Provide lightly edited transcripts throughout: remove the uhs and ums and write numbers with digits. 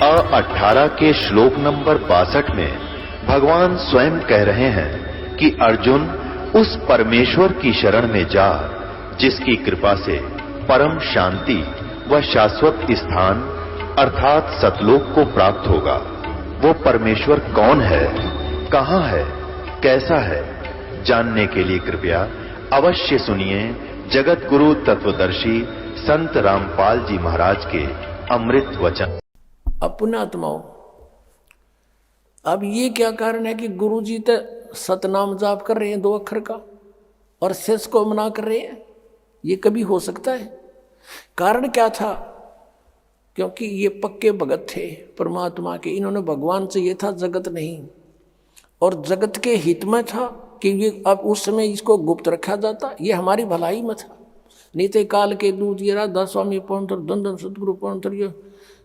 अध्याय 18 के श्लोक नंबर 62 में भगवान स्वयं कह रहे हैं कि अर्जुन उस परमेश्वर की शरण में जा जिसकी कृपा से परम शांति व शाश्वत स्थान अर्थात सतलोक को प्राप्त होगा। वो परमेश्वर कौन है, कहां है, कैसा है, जानने के लिए कृपया अवश्य सुनिए जगत गुरु तत्वदर्शी संत रामपाल जी महाराज के अमृत वचन। पुण्यात्माओं, अब ये क्या कारण है कि गुरु जी तो सतनाम जाप कर रहे हैं 2 अक्षर का और शेष को मना कर रहे हैं? ये कभी हो सकता है? कारण क्या था? क्योंकि ये पक्के भगत थे परमात्मा के, इन्होंने भगवान से ये था जगत नहीं, और जगत के हित में था कि ये अब उस समय इसको गुप्त रखा जाता, ये हमारी भलाई में था। नीते काल के दूत ये राधा स्वामी पंथर, धन सतगुरु पंथर, ये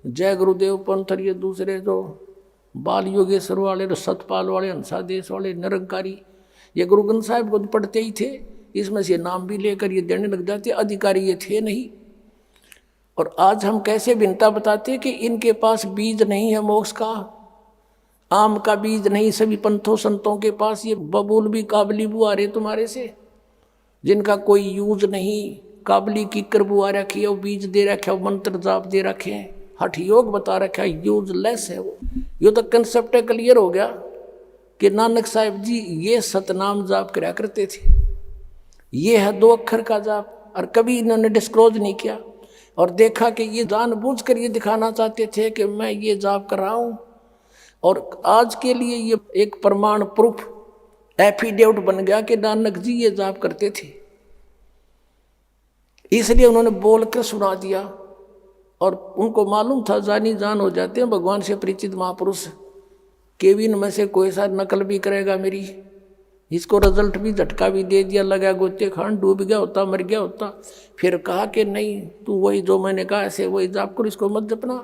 जय गुरुदेव पंथर, ये दूसरे जो बाल योगेश्वर वाले, सतपाल वाले, हंसादेश वाले, निरंकारी, ये गुरु ग्रंथ साहिब को पढ़ते ही थे, इसमें से नाम भी लेकर ये देने लग जाते, अधिकारी ये थे नहीं। और आज हम कैसे भिन्नता बताते कि इनके पास बीज नहीं है मोक्ष का, आम का बीज नहीं, सभी पंथों संतों के पास ये बबूल भी काबली बुआ रहे तुम्हारे से, जिनका कोई यूज नहीं, काबली की कर बुआ रखी है, वो बीज दे रखे, वो मंत्र जाप दे रखे हैं, हठ योग बता रखा है, यूजलेस है वो। ये तो कंसेप्ट क्लियर हो गया कि नानक साहिब जी ये सतनाम जाप कराया करते थे, ये है 2 अक्षर का जाप, और कभी इन्होंने डिस्क्लोज नहीं किया। और देखा कि ये जानबूझकर ये दिखाना चाहते थे कि मैं ये जाप कर रहा हूँ, और आज के लिए ये एक प्रमाण प्रूफ एफिडेविट बन गया कि नानक जी ये जाप करते थे, इसलिए उन्होंने बोलकर सुना दिया। और उनको मालूम था जानी जान हो जाते हैं भगवान से परिचित महापुरुष, केविन में से कोई सा नकल भी करेगा मेरी, इसको रिजल्ट भी झटका भी दे दिया, लगा गोते खान, डूब गया होता, मर गया होता, फिर कहा कि नहीं तू वही जो मैंने कहा ऐसे वही जाप कर, इसको मत जपना।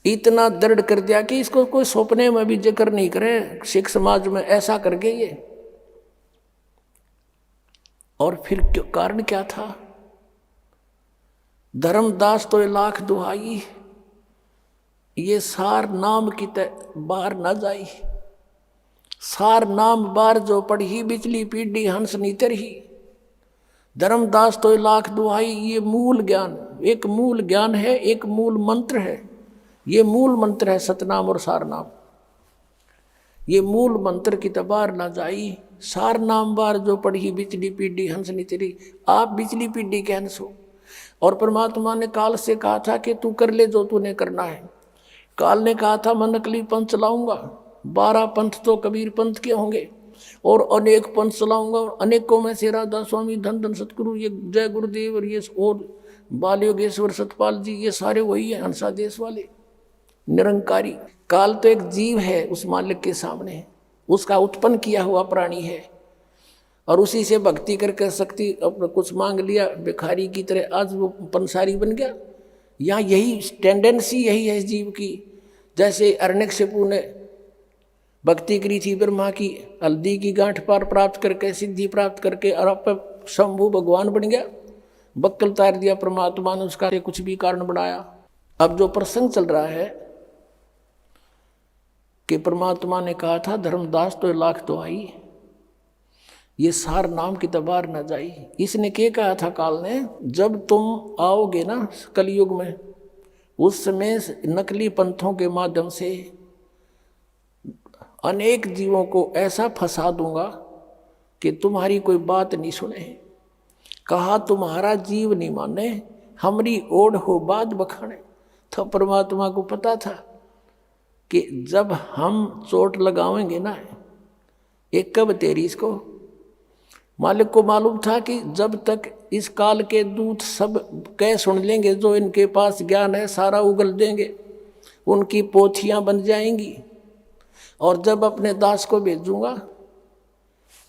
इतना दृढ़ कर दिया कि इसको कोई सपने में भी जिक्र नहीं करे सिख समाज में, ऐसा करके ये। और फिर कारण क्या था? धर्मदास तो 1,00,000 दुहाई, ये सार नाम की बार न जाई, सार नाम बार जो पढ़ी बिचली पीढ़ी हंस नीतर ही। धर्मदास तो 1,00,000 दुहाई, ये मूल ज्ञान, एक मूल ज्ञान है, एक मूल मंत्र है, ये मूल मंत्र है सतनाम और सार नाम। ये मूल मंत्र की तबार ना जाई, सार नाम बार जो पढ़ी बिचली पीढ़ी हंस नितरी। आप बिचली पीढ़ी के हंस हो, और परमात्मा ने काल से कहा था कि तू कर ले जो तूने करना है। काल ने कहा था मैं नकली पंथ चलाऊंगा, 12 पंथ तो कबीर पंथ के होंगे, और अनेक पंथ चलाऊंगा, और अनेकों में से राधा स्वामी, धन सतगुरु, ये जय गुरुदेव, और ये और बाल योगेश्वर सतपाल जी, ये सारे वही है, हंसादेश वाले, निरंकारी। काल तो एक जीव है उस मालिक के सामने, उसका उत्पन्न किया हुआ प्राणी है, और उसी से भक्ति करके शक्ति अपना कुछ मांग लिया भिखारी की तरह, आज वो पंसारी बन गया। यहाँ यही टेंडेंसी यही है जीव की। जैसे हिरण्यकशिपु ने भक्ति करी थी ब्रह्मा की, हल्दी की गांठ पार प्राप्त करके, सिद्धि प्राप्त करके, और आप शंभु भगवान बन गया, बक्कल तार दिया परमात्मा ने, उसका कुछ भी कारण बनाया। अब जो प्रसंग चल रहा है कि परमात्मा ने कहा था धर्मदास तो 1,00,000 दुहाई, ये सार नाम की तबार न जाई। इसने क्या कहा था काल ने? जब तुम आओगे ना कलयुग में, उस समय नकली पंथों के माध्यम से अनेक जीवों को ऐसा फंसा दूंगा कि तुम्हारी कोई बात नहीं सुने। कहा तुम्हारा जीव नहीं माने, हमारी ओढ़ हो बात बखाने। तो परमात्मा को पता था कि जब हम चोट लगावेंगे ना, एक कब तेरी इसको, मालिक को मालूम था कि जब तक इस काल के दूत सब कह सुन लेंगे, जो इनके पास ज्ञान है सारा उगल देंगे, उनकी पोथियां बन जाएंगी, और जब अपने दास को भेजूंगा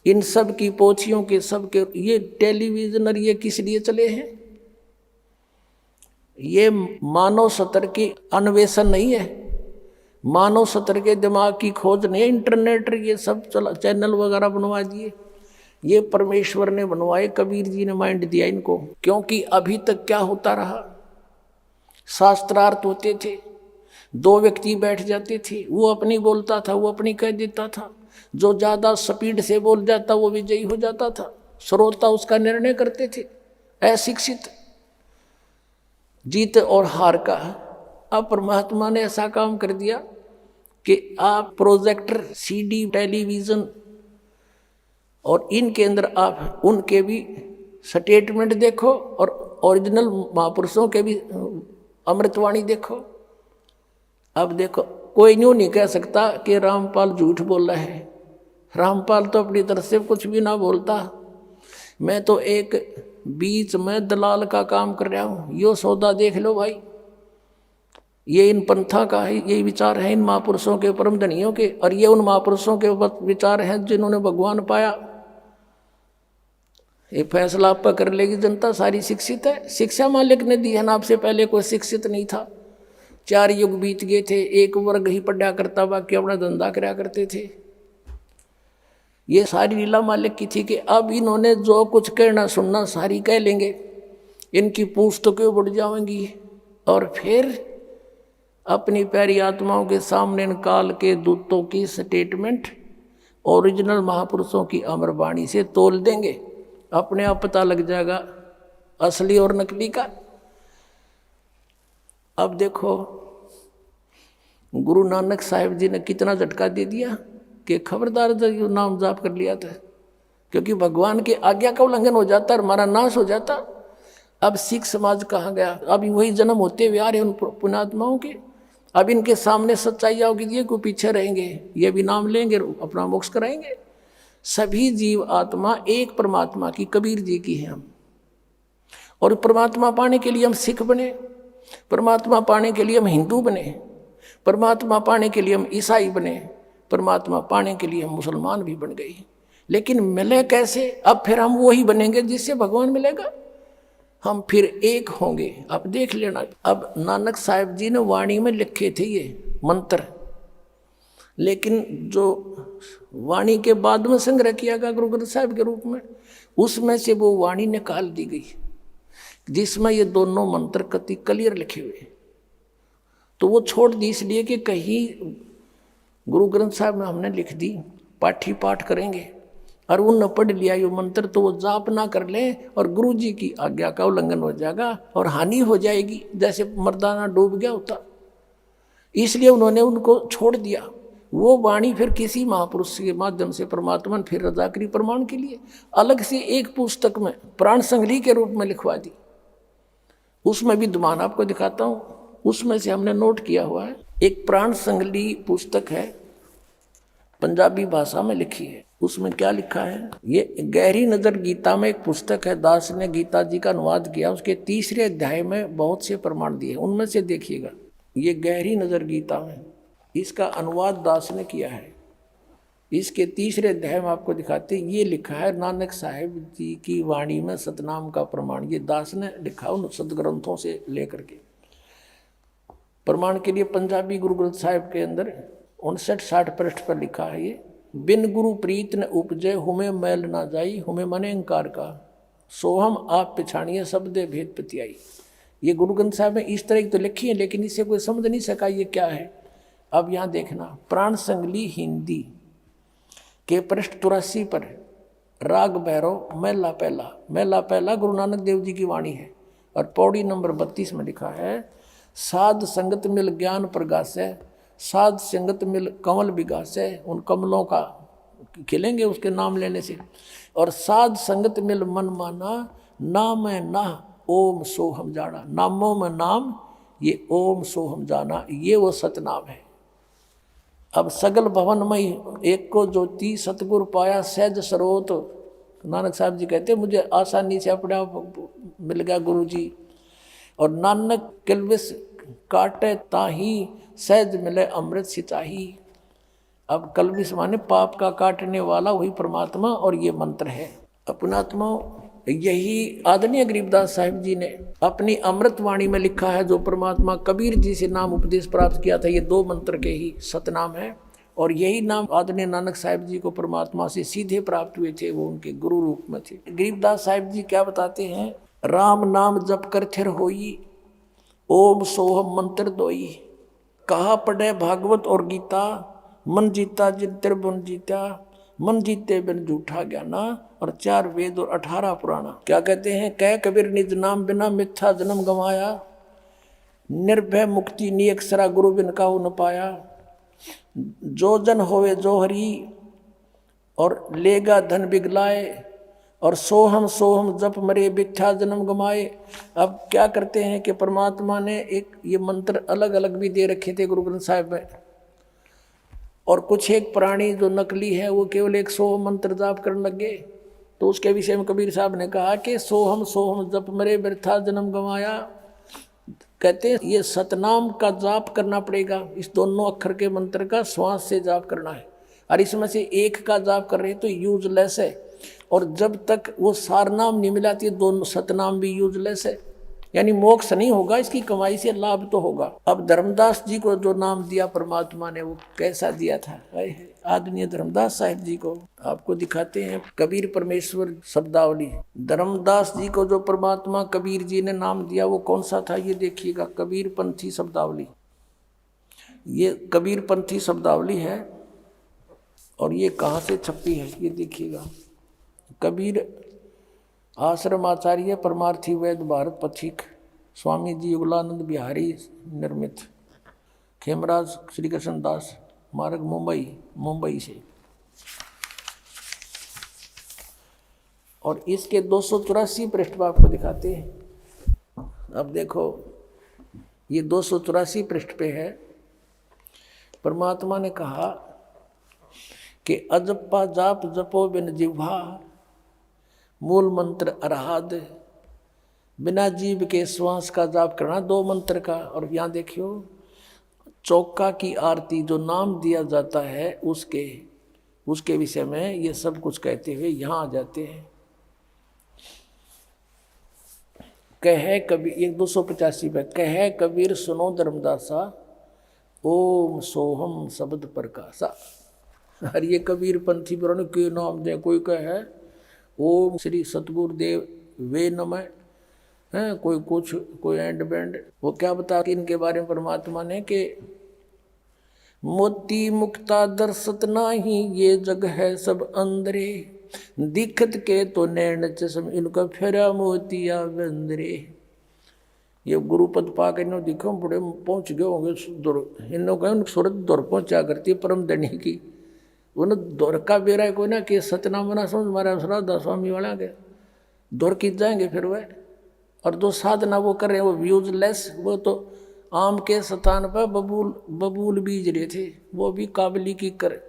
इन सब की पोथियों के सब के, ये टेलीविजन और ये किस लिए चले हैं? ये मानव सतर की अन्वेषण नहीं है, मानव सतर के दिमाग की खोज नहीं है। इंटरनेट ये सब चैनल वगैरह बनवा दिए, ये परमेश्वर ने बनवाए, कबीर जी ने माइंड दिया इनको। क्योंकि अभी तक क्या होता रहा, शास्त्रार्थ होते थे, दो व्यक्ति बैठ जाते थे, वो अपनी बोलता था, वो अपनी कह देता था, जो ज्यादा स्पीड से बोल जाता वो विजयी हो जाता था, श्रोता उसका निर्णय करते थे। अशिक्षित जीत और हार का। अब परमात्मा ने ऐसा काम कर दिया कि आप प्रोजेक्टर, सीडी, टेलीविजन और इनके अंदर आप उनके भी स्टेटमेंट देखो और ओरिजिनल महापुरुषों के भी अमृतवाणी देखो। अब देखो, कोई यूँ नहीं कह सकता कि रामपाल झूठ बोल रहा है। रामपाल तो अपनी तरफ से कुछ भी ना बोलता। मैं तो एक बीच में दलाल का काम कर रहा हूँ। यो सौदा देख लो भाई, ये इन पंथा का है, ये विचार है इन महापुरुषों के, परम धनियों के, और ये उन महापुरुषों के विचार हैं जिन्होंने भगवान पाया। ये फैसला आप पर कर लेगी जनता। सारी शिक्षित है, शिक्षा मालिक ने दी है ना, आपसे पहले कोई शिक्षित नहीं था। 4 युग बीत गए थे, एक वर्ग ही पढ़ा करता, बाकी अपना धंधा कराया करते थे। ये सारी लीला मालिक की थी कि अब इन्होंने जो कुछ कहना सुनना सारी कह लेंगे, इनकी पूछ तो क्यों बढ़ जाएंगी, और फिर अपनी प्यारी आत्माओं के सामने इन काल के दूतों की स्टेटमेंट ओरिजिनल महापुरुषों की अमरवाणी से तोल देंगे। अपने आप पता लग जाएगा असली और नकली का। अब देखो, गुरु नानक साहिब जी ने कितना झटका दे दिया कि खबरदार जो नाम जाप कर लिया था, क्योंकि भगवान की आज्ञा का उल्लंघन हो जाता और हमारा नाश हो जाता। अब सिख समाज कहाँ गया? अभी वही जन्म होते हुए आ रहे उन पुण्यात्माओं के। अब इनके सामने सच्चाई आओगी, ये को पीछे रहेंगे, ये भी नाम लेंगे, अपना मोक्ष कराएंगे। सभी जीव आत्मा एक परमात्मा की, कबीर जी की है हम। और परमात्मा पाने के लिए हम सिख बने, परमात्मा पाने के लिए हम हिंदू बने, परमात्मा पाने के लिए हम ईसाई बने, परमात्मा पाने के लिए हम मुसलमान भी बन गए। लेकिन मिले कैसे? अब फिर हम वही बनेंगे जिससे भगवान मिलेगा, हम फिर एक होंगे। अब देख लेना, अब नानक साहिब जी ने वाणी में लिखे थे ये मंत्र, लेकिन जो वाणी के बाद में संग्रह किया गया गुरु ग्रंथ साहिब के रूप में, उसमें से वो वाणी निकाल दी गई जिसमें ये दोनों मंत्र कति क्लियर लिखे हुए। तो वो छोड़ दी इसलिए कि कहीं गुरु ग्रंथ साहिब में हमने लिख दी, पाठी पाठ करेंगे और उन पढ़ लिया ये मंत्र, तो वो जाप ना कर ले और गुरु जी की आज्ञा का उल्लंघन हो जाएगा और हानि हो जाएगी, जैसे मर्दाना डूब गया होता। इसलिए उन्होंने उनको छोड़ दिया। वो वाणी फिर किसी महापुरुष के माध्यम से परमात्मा ने फिर रजाकरी प्रमाण के लिए अलग से एक पुस्तक में प्राण संगली के रूप में लिखवा दी। उसमें विद्यमान आपको दिखाता हूँ, उसमें से हमने नोट किया हुआ है। एक प्राण संगली पुस्तक है, पंजाबी भाषा में लिखी है। उसमें क्या लिखा है? ये गहरी नजर गीता में एक पुस्तक है, दास ने गीता जी का अनुवाद किया। उसके 3रे अध्याय में बहुत से प्रमाण दिए, उनमें से देखिएगा। ये गहरी नजर गीता में, इसका अनुवाद दास ने किया है। इसके 3रे अध्याय में आपको दिखाते, ये लिखा है नानक साहिब जी की वाणी में सतनाम का प्रमाण। ये दास ने लिखा उन सदग्रंथों से लेकर के प्रमाण के लिए। पंजाबी गुरु ग्रंथ साहिब के अंदर 59-60 पृष्ठ पर लिखा है ये, बिन गुरु प्रीत न उपजय, हुमे मैल ना जाई, हुमे मने अंकार का, सोहम आप पिछाणिए शब्दे भेद पतियाई। ये गुरु ग्रंथ साहिब में इस तरह की तो लिखी है, लेकिन इसे कोई समझ नहीं सका ये क्या है। अब यहाँ देखना, प्राण संगली हिंदी के पृष्ठ 83 पर राग भैरव मैला पहला, मैला पहला गुरु नानक देव जी की वाणी है। और पौड़ी नंबर 32 में लिखा है, साध संगत मिल ज्ञान प्रगासै, साध संगत मिल कमल विगासै, उन कमलों का खिलेंगे उसके नाम लेने से। और साध संगत मिल मन माना, नाम है ना ओम सोहम जाना, नामों में नाम ये ओम सोहम जाना, ये वो सतनाम है। अब सगल भवनमय एक को ज्योति, सतगुरु पाया सहज सरोत। नानक साहब जी कहते मुझे आसानी से अपने आप मिल गया गुरु जी। और नानक किलबिस काटे ताही, सहज मिले अमृत सिचाही। अब कलबिस माने पाप का काटने वाला वही परमात्मा, और ये मंत्र है अपनात्मा। यही आदरणीय गरीबदास साहिब जी ने अपनी अमृत वाणी में लिखा है, जो परमात्मा कबीर जी से नाम उपदेश प्राप्त किया था। ये 2 मंत्र के ही सतनाम है, और यही नाम आदरणीय नानक साहिब जी को परमात्मा से सीधे प्राप्त हुए थे, वो उनके गुरु रूप में थे। गरीबदास साहिब जी क्या बताते हैं, राम नाम जप कर थिर होई, ओम सोहम मंत्र दोई, कहा पढ़े भागवत और गीता, मन जीता जिन त्रिभुवन जीता, मन जीते बिन झूठा ज्ञाना, और 4 वेद और 18 पुराना। क्या कहते हैं? कह कबीर निज नाम बिना मिथ्या जन्म गंवाया, निर्भय मुक्ति नी अक्षरा गुरु बिन काहू न पाया, जो जन होवे जो हरि और लेगा धन बिगलाए, और सोहम सोहम जप मरे मिथ्या जन्म गमाए। अब क्या करते हैं कि परमात्मा ने एक ये मंत्र अलग अलग भी दे रखे थे गुरु ग्रंथ साहिब में, और कुछ एक प्राणी जो नकली है वो केवल एक सोहम मंत्र जाप करने लगे। तो उसके विषय में कबीर साहब ने कहा कि सोहम सोहम जप मरे मिथ्या जन्म गंवाया। कहते हैं ये सतनाम का जाप करना पड़ेगा, इस दोनों अक्षर के मंत्र का श्वास से जाप करना है, और इसमें से एक का जाप कर रहे हैं तो यूजलेस है, और जब तक वो सारनाम नहीं मिलाती दोनों सतनाम भी यूजलेस है, यानी मोक्ष नहीं होगा, इसकी कमाई से लाभ तो होगा। अब धर्मदास जी को जो नाम दिया परमात्मा ने वो कैसा दिया था? आदरणीय धर्मदास साहिब जी को आपको दिखाते हैं कबीर परमेश्वर शब्दावली। धर्मदास जी को जो परमात्मा कबीर जी ने नाम दिया वो कौन सा था? ये देखिएगा, कबीर पंथी शब्दावली। ये कबीर पंथी शब्दावली है, और ये कहाँ से छपी है ये देखिएगा। कबीर आश्रम आचार्य परमार्थी वैद भारत पथिक स्वामी जी युगलानंद बिहारी निर्मित, खेमराज श्री कृष्ण दास मार्ग मुंबई से। और इसके 284 पृष्ठ आपको दिखाते हैं। अब देखो ये 284 पृष्ठ पे है। परमात्मा ने कहा कि अजप्पा जाप जपो बिन जिह्वा, मूल मंत्र अरहाद, बिना जीव के श्वास का जाप करना 2 मंत्र का। और यहाँ देखियो चौका की आरती जो नाम दिया जाता है उसके विषय में ये सब कुछ कहते हुए यहाँ आ जाते हैं। कहे कबीर, 285 पे, कहे कबीर सुनो धर्मदासा, ओम सोहम शब्द प्रकाशा। और ये कबीर पंथी पुराण के नाम दे, कोई कहे ओम श्री सतगुरुदेव वे नमः है, कोई कुछ, कोई एंड बैंड। वो क्या बता कि इनके बारे में परमात्मा ने कि मोती मुक्ता दर्शत नाही, ये जग है सब अंदरे, दिखत के तो नैन चश्म इनका फेरा मोतिया बंदरे। ये गुरुपद पाक इन्हों दिखो बड़े पहुंच गए होंगे, इन्हों कहे सूरत दौर पहुंचा करती परम धनी की, उन्हें दौर का बेरा कोई ना कि सतनाम बना समझ मारा श्राद्धा स्वामी वाला के दौर की जाएंगे फिर वह। और जो साधना वो कर रहे हैं वो यूजलेस, वो तो आम के स्थान पर बबूल बीज रहे थे, वो भी काबली की कर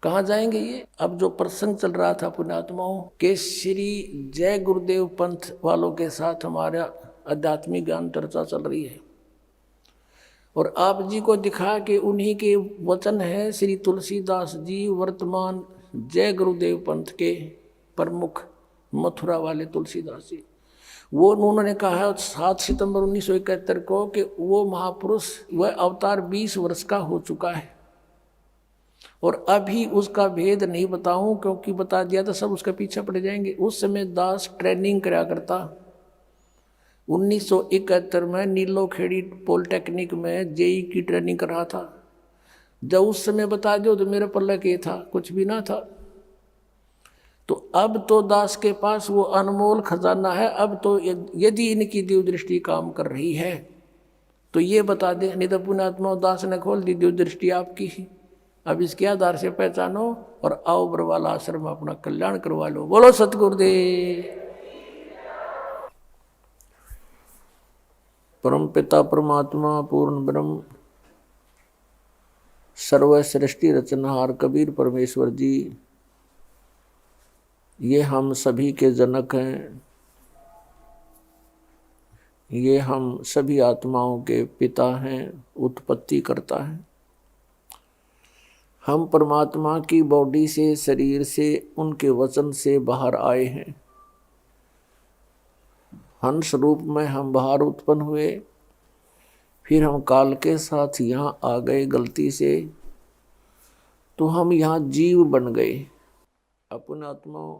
कहाँ जाएंगे ये। अब जो प्रसंग चल रहा था पुण्यात्माओं के श्री जय गुरुदेव पंथ वालों के साथ हमारा आध्यात्मिक ज्ञान चर्चा चल रही है, और आप जी को दिखा कि उन्हीं के वचन है श्री तुलसीदास जी वर्तमान जय गुरुदेव पंथ के प्रमुख मथुरा वाले तुलसीदास जी। वो उन्होंने कहा 7 सितंबर 1971 को कि वो महापुरुष वह अवतार 20 वर्ष का हो चुका है, और अभी उसका भेद नहीं बताऊं क्योंकि बता दिया तो सब उसके पीछे पड़ जाएंगे। उस समय दास ट्रेनिंग कराया करता 1971 में नीलो खेड़ी पॉलिटेक्निक में जेई की ट्रेनिंग कर रहा था। जब उस समय बता दो तो मेरे पल्ले के था, कुछ भी ना था। तो अब तो दास के पास वो अनमोल खजाना है। अब तो यदि इनकी दिव्य दृष्टि काम कर रही है तो ये बता दे, नहीं तो पुण्यात्मा दास ने खोल दी दिव्य दृष्टि आपकी ही। अब इसके आधार से पहचानो और आओ बरवाला आश्रम में अपना कल्याण करवा लो। बोलो सतगुरुदेव। परम पिता परमात्मा पूर्ण ब्रह्म सर्व सृष्टि रचनहार कबीर परमेश्वर जी, ये हम सभी के जनक हैं, ये हम सभी आत्माओं के पिता हैं, उत्पत्ति करता है। हम परमात्मा की बॉडी से, शरीर से, उनके वचन से बाहर आए हैं। हंस रूप में हम बाहर उत्पन्न हुए, फिर हम काल के साथ यहाँ आ गए गलती से, तो हम यहाँ जीव बन गए। अपने आत्माओं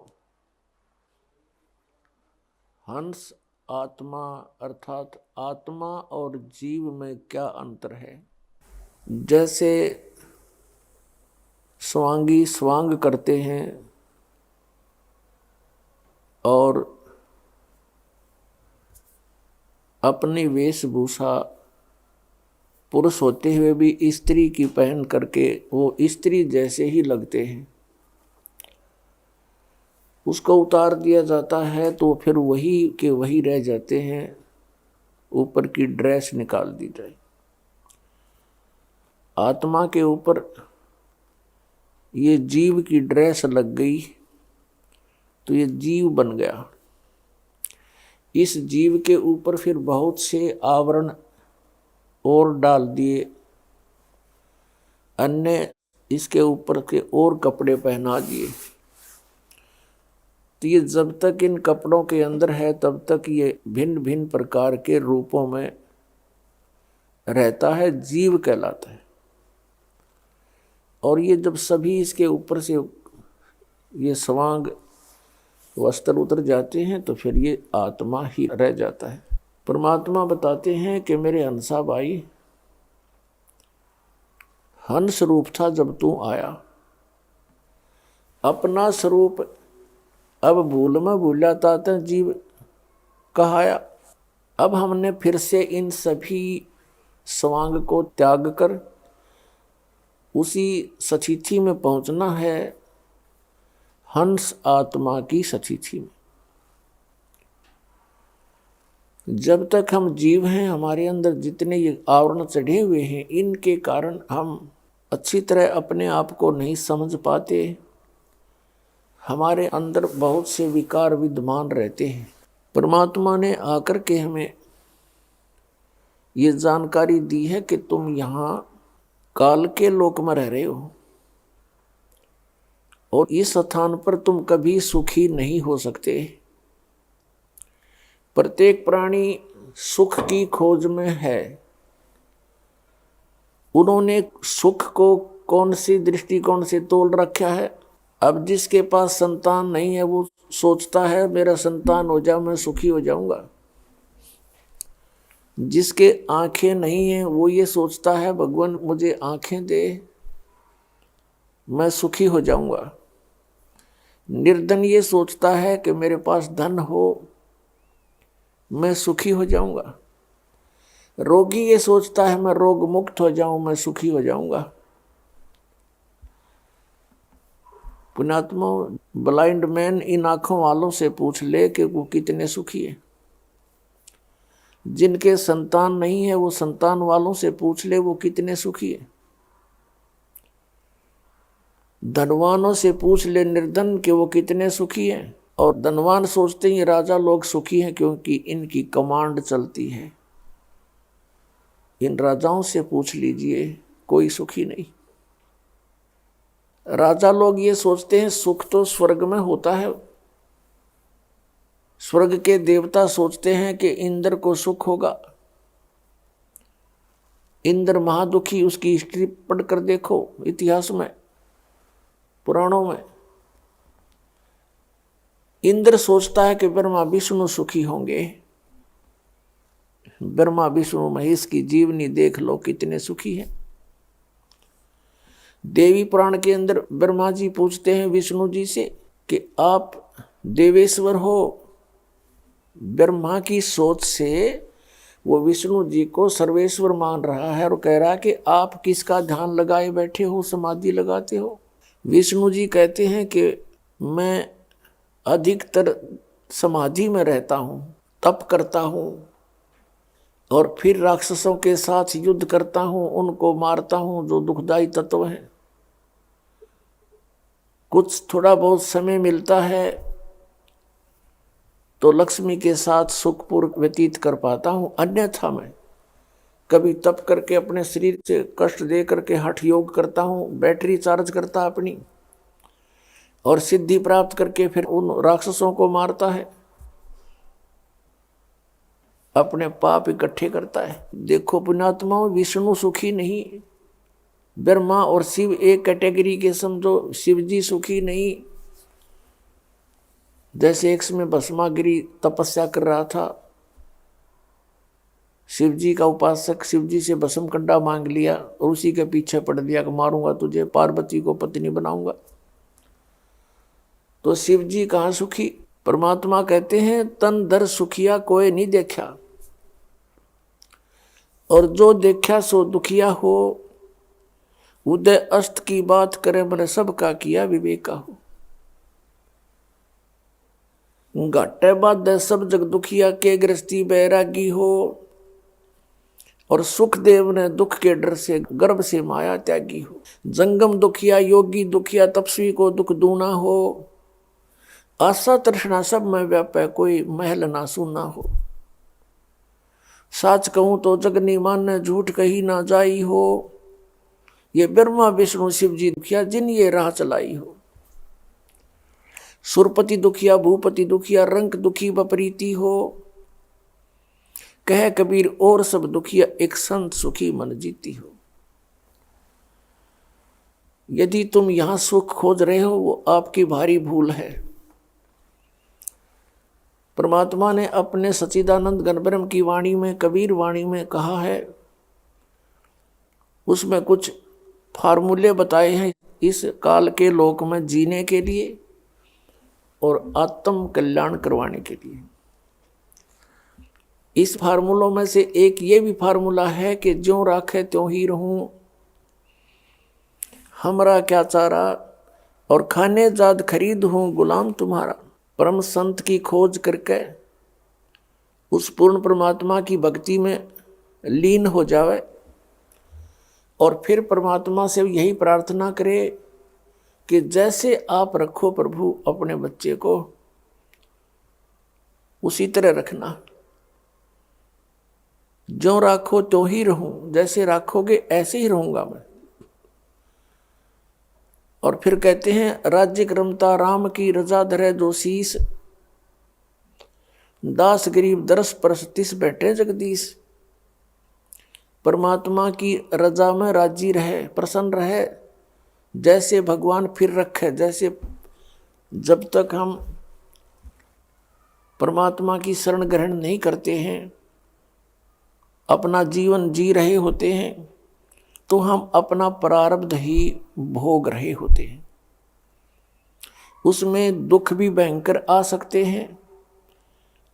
हंस आत्मा अर्थात आत्मा और जीव में क्या अंतर है। जैसे स्वांगी स्वांग करते हैं और अपनी वेशभूषा पुरुष होते हुए भी स्त्री की पहन करके वो स्त्री जैसे ही लगते हैं, उसको उतार दिया जाता है तो फिर वही के वही रह जाते हैं, ऊपर की ड्रेस निकाल दी जाए। आत्मा के ऊपर ये जीव की ड्रेस लग गई तो ये जीव बन गया। इस जीव के ऊपर फिर बहुत से आवरण और डाल दिए, अन्य इसके ऊपर के और कपड़े पहना दिए। तो ये जब तक इन कपड़ों के अंदर है तब तक ये भिन्न भिन्न प्रकार के रूपों में रहता है, जीव कहलाता है। और ये जब सभी इसके ऊपर से ये स्वांग वस्त्र उतर जाते हैं तो फिर ये आत्मा ही रह जाता है। परमात्मा बताते हैं कि मेरे हंसा भाई, हंस रूप था जब तू आया, अपना स्वरूप अब भूल में भूला ताते जीव कहाया। अब हमने फिर से इन सभी स्वांग को त्याग कर उसी सचिथि में पहुंचना है, हंस आत्मा की सचिथि में। जब तक हम जीव हैं, हमारे अंदर जितने ये आवरण चढ़े हुए हैं, इनके कारण हम अच्छी तरह अपने आप को नहीं समझ पाते। हमारे अंदर बहुत से विकार विद्यमान रहते हैं। परमात्मा ने आकर के हमें ये जानकारी दी है कि तुम यहाँ काल के लोक में रह रहे हो और इस स्थान पर तुम कभी सुखी नहीं हो सकते। प्रत्येक प्राणी सुख की खोज में है। उन्होंने सुख को कौन सी दृष्टिकोण से तोल रखा है। अब जिसके पास संतान नहीं है वो सोचता है मेरा संतान हो जाए मैं सुखी हो जाऊंगा। जिसके आंखें नहीं है वो ये सोचता है भगवान मुझे आंखें दे मैं सुखी हो जाऊंगा। निर्धन ये सोचता है कि मेरे पास धन हो मैं सुखी हो जाऊंगा। रोगी ये सोचता है मैं रोग मुक्त हो जाऊं मैं सुखी हो जाऊंगा। पुण्यात्मा, ब्लाइंड मैन इन आंखों वालों से पूछ ले कि वो कितने सुखी है। जिनके संतान नहीं है वो संतान वालों से पूछ ले वो कितने सुखी है। धनवानों से पूछ ले निर्धन के वो कितने सुखी हैं। और धनवान सोचते हैं राजा लोग सुखी हैं क्योंकि इनकी कमांड चलती है। इन राजाओं से पूछ लीजिए कोई सुखी नहीं। राजा लोग ये सोचते हैं सुख तो स्वर्ग में होता है। स्वर्ग के देवता सोचते हैं कि इंद्र को सुख होगा। इंद्र महादुखी, उसकी हिस्ट्री पढ़कर देखो इतिहास में पुराणों में। इंद्र सोचता है कि ब्रह्मा विष्णु सुखी होंगे। ब्रह्मा विष्णु महेश की जीवनी देख लो कितने सुखी हैं। देवी पुराण के अंदर ब्रह्मा जी पूछते हैं विष्णु जी से कि आप देवेश्वर हो। ब्रह्मा की सोच से वो विष्णु जी को सर्वेश्वर मान रहा है और कह रहा है कि आप किसका ध्यान लगाए बैठे हो, समाधि लगाते हो। विष्णु जी कहते हैं कि मैं अधिकतर समाधि में रहता हूँ, तप करता हूँ और फिर राक्षसों के साथ युद्ध करता हूँ, उनको मारता हूँ जो दुखदाई तत्व हैं। कुछ थोड़ा बहुत समय मिलता है तो लक्ष्मी के साथ सुखपूर्वक व्यतीत कर पाता हूँ, अन्यथा मैं कभी तप करके अपने शरीर से कष्ट दे करके हठ योग करता हूँ, बैटरी चार्ज करता अपनी और सिद्धि प्राप्त करके फिर उन राक्षसों को मारता है, अपने पाप इकट्ठे करता है। देखो पुण्यात्माओं, विष्णु सुखी नहीं, ब्रह्मा और शिव एक कैटेगरी के समझो। शिव जी सुखी नहीं। जैसे एक समय भस्मागिरी तपस्या कर रहा था शिव जी का उपासक शिव जी से भस्म कंडा मांग लिया और उसी के पीछे पड़ दिया कि मारूंगा तुझे, पार्वती को पत्नी बनाऊंगा। तो शिव जी कहाँ सुखी? परमात्मा कहते हैं तन धर सुखिया कोई नहीं देखा, और जो देखा सो दुखिया हो। उदय अस्त की बात करे मैंने सबका किया विवेका हो। घाटे बाधे सब जग दुखिया के गृहस्थी बैरागी हो। और सुखदेव ने दुख के डर से गर्भ से माया त्यागी हो। जंगम दुखिया योगी दुखिया तपस्वी को दुख दूना हो। आशा तृष्णा सब में व्यापे कोई महल ना सुना हो। साच कहूं तो जगनी माने झूठ कही ना जाई हो। ये ब्रह्मा विष्णु शिव जी दुखिया जिन ये राह चलाई हो। सुरपति दुखिया भूपति दुखिया रंक दुखी बपरीति हो। कह कबीर और सब दुखिया एक संत सुखी मन जीती हो। यदि तुम यहां सुख खोज रहे हो वो आपकी भारी भूल है। परमात्मा ने अपने सच्चिदानंद घनब्रह्म की वाणी में कबीर वाणी में कहा है, उसमें कुछ फार्मूले बताए हैं इस काल के लोक में जीने के लिए और आत्म कल्याण करवाने के लिए। इस फार्मूलों में से एक ये भी फार्मूला है कि ज्यों राखे त्यों ही रहूं, हमरा क्या चारा, और खाने जाद खरीद हूं गुलाम तुम्हारा। परम संत की खोज करके उस पूर्ण परमात्मा की भक्ति में लीन हो जावे और फिर परमात्मा से यही प्रार्थना करे कि जैसे आप रखो प्रभु अपने बच्चे को, उसी तरह रखना। जो राखो तो ही रहूं, जैसे राखोगे ऐसे ही रहूंगा मैं। और फिर कहते हैं राज्य क्रमता राम की रजा धरे जो शीस। दास गरीब दरस परस तिस बैठे जगदीश। परमात्मा की रजा में राजी रहे, प्रसन्न रहे, जैसे भगवान फिर रखे। जैसे जब तक हम परमात्मा की शरण ग्रहण नहीं करते हैं, अपना जीवन जी रहे होते हैं, तो हम अपना प्रारब्ध ही भोग रहे होते हैं। उसमें दुख भी भयंकर आ सकते हैं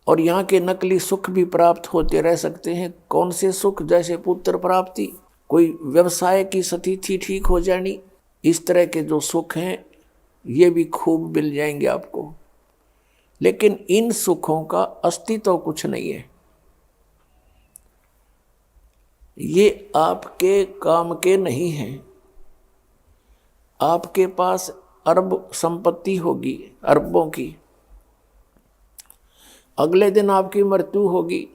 और यहाँ के नकली सुख भी प्राप्त होते रह सकते हैं। कौन से सुख? जैसे पुत्र प्राप्ति, कोई व्यवसाय की स्थिति ठीक हो जानी, इस तरह के जो सुख हैं ये भी खूब मिल जाएंगे आपको। लेकिन इन सुखों का अस्तित्व कुछ नहीं है। ये आपके काम के नहीं हैं। आपके पास अरब संपत्ति होगी, अरबों की, अगले दिन आपकी मृत्यु होगी।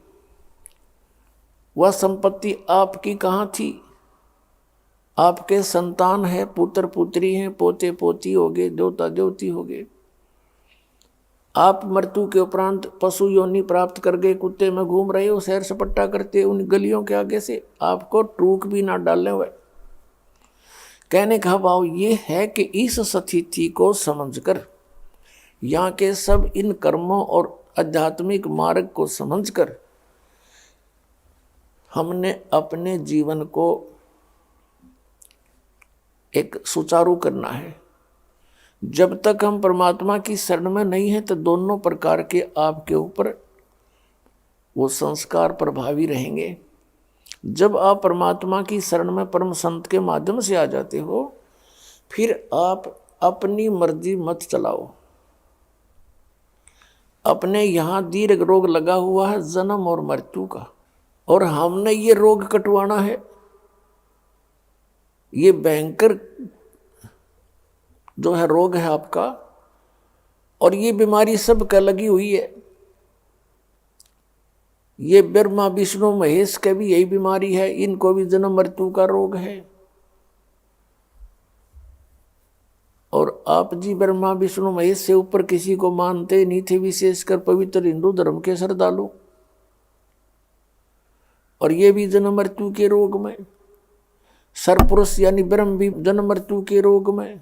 वह संपत्ति आपकी कहाँ थी? आपके संतान है, पुत्र पुत्री हैं, पोते पोती होगे, देवता देवती होगे। आप मृत्यु के उपरांत पशु योनि प्राप्त कर गए, कुत्ते में घूम रहे हो, सैर सपट्टा करते उन गलियों के आगे से, आपको टूक भी ना डालने हुए। कहने का भाव ये है कि इस स्थिति को समझकर, यहाँ के सब इन कर्मों और आध्यात्मिक मार्ग को समझकर हमने अपने जीवन को एक सुचारू करना है। जब तक हम परमात्मा की शरण में नहीं है तो दोनों प्रकार के आपके ऊपर वो संस्कार प्रभावी रहेंगे। जब आप परमात्मा की शरण में परम संत के माध्यम से आ जाते हो, फिर आप अपनी मर्जी मत चलाओ। अपने यहाँ दीर्घ रोग लगा हुआ है जन्म और मृत्यु का, और हमने ये रोग कटवाना है। ये भयंकर जो है रोग है आपका, और ये बीमारी सबका लगी हुई है। ये ब्रह्मा विष्णु महेश के भी यही बीमारी है, इनको भी जन्म मृत्यु का रोग है। और आप जी ब्रह्मा विष्णु महेश से ऊपर किसी को मानते नहीं थे, विशेषकर पवित्र हिंदू धर्म के श्रद्धालु। और ये भी जन्म मृत्यु के रोग में, सरपुरुष यानी ब्रह्म भी जन्म मृत्यु के रोग में,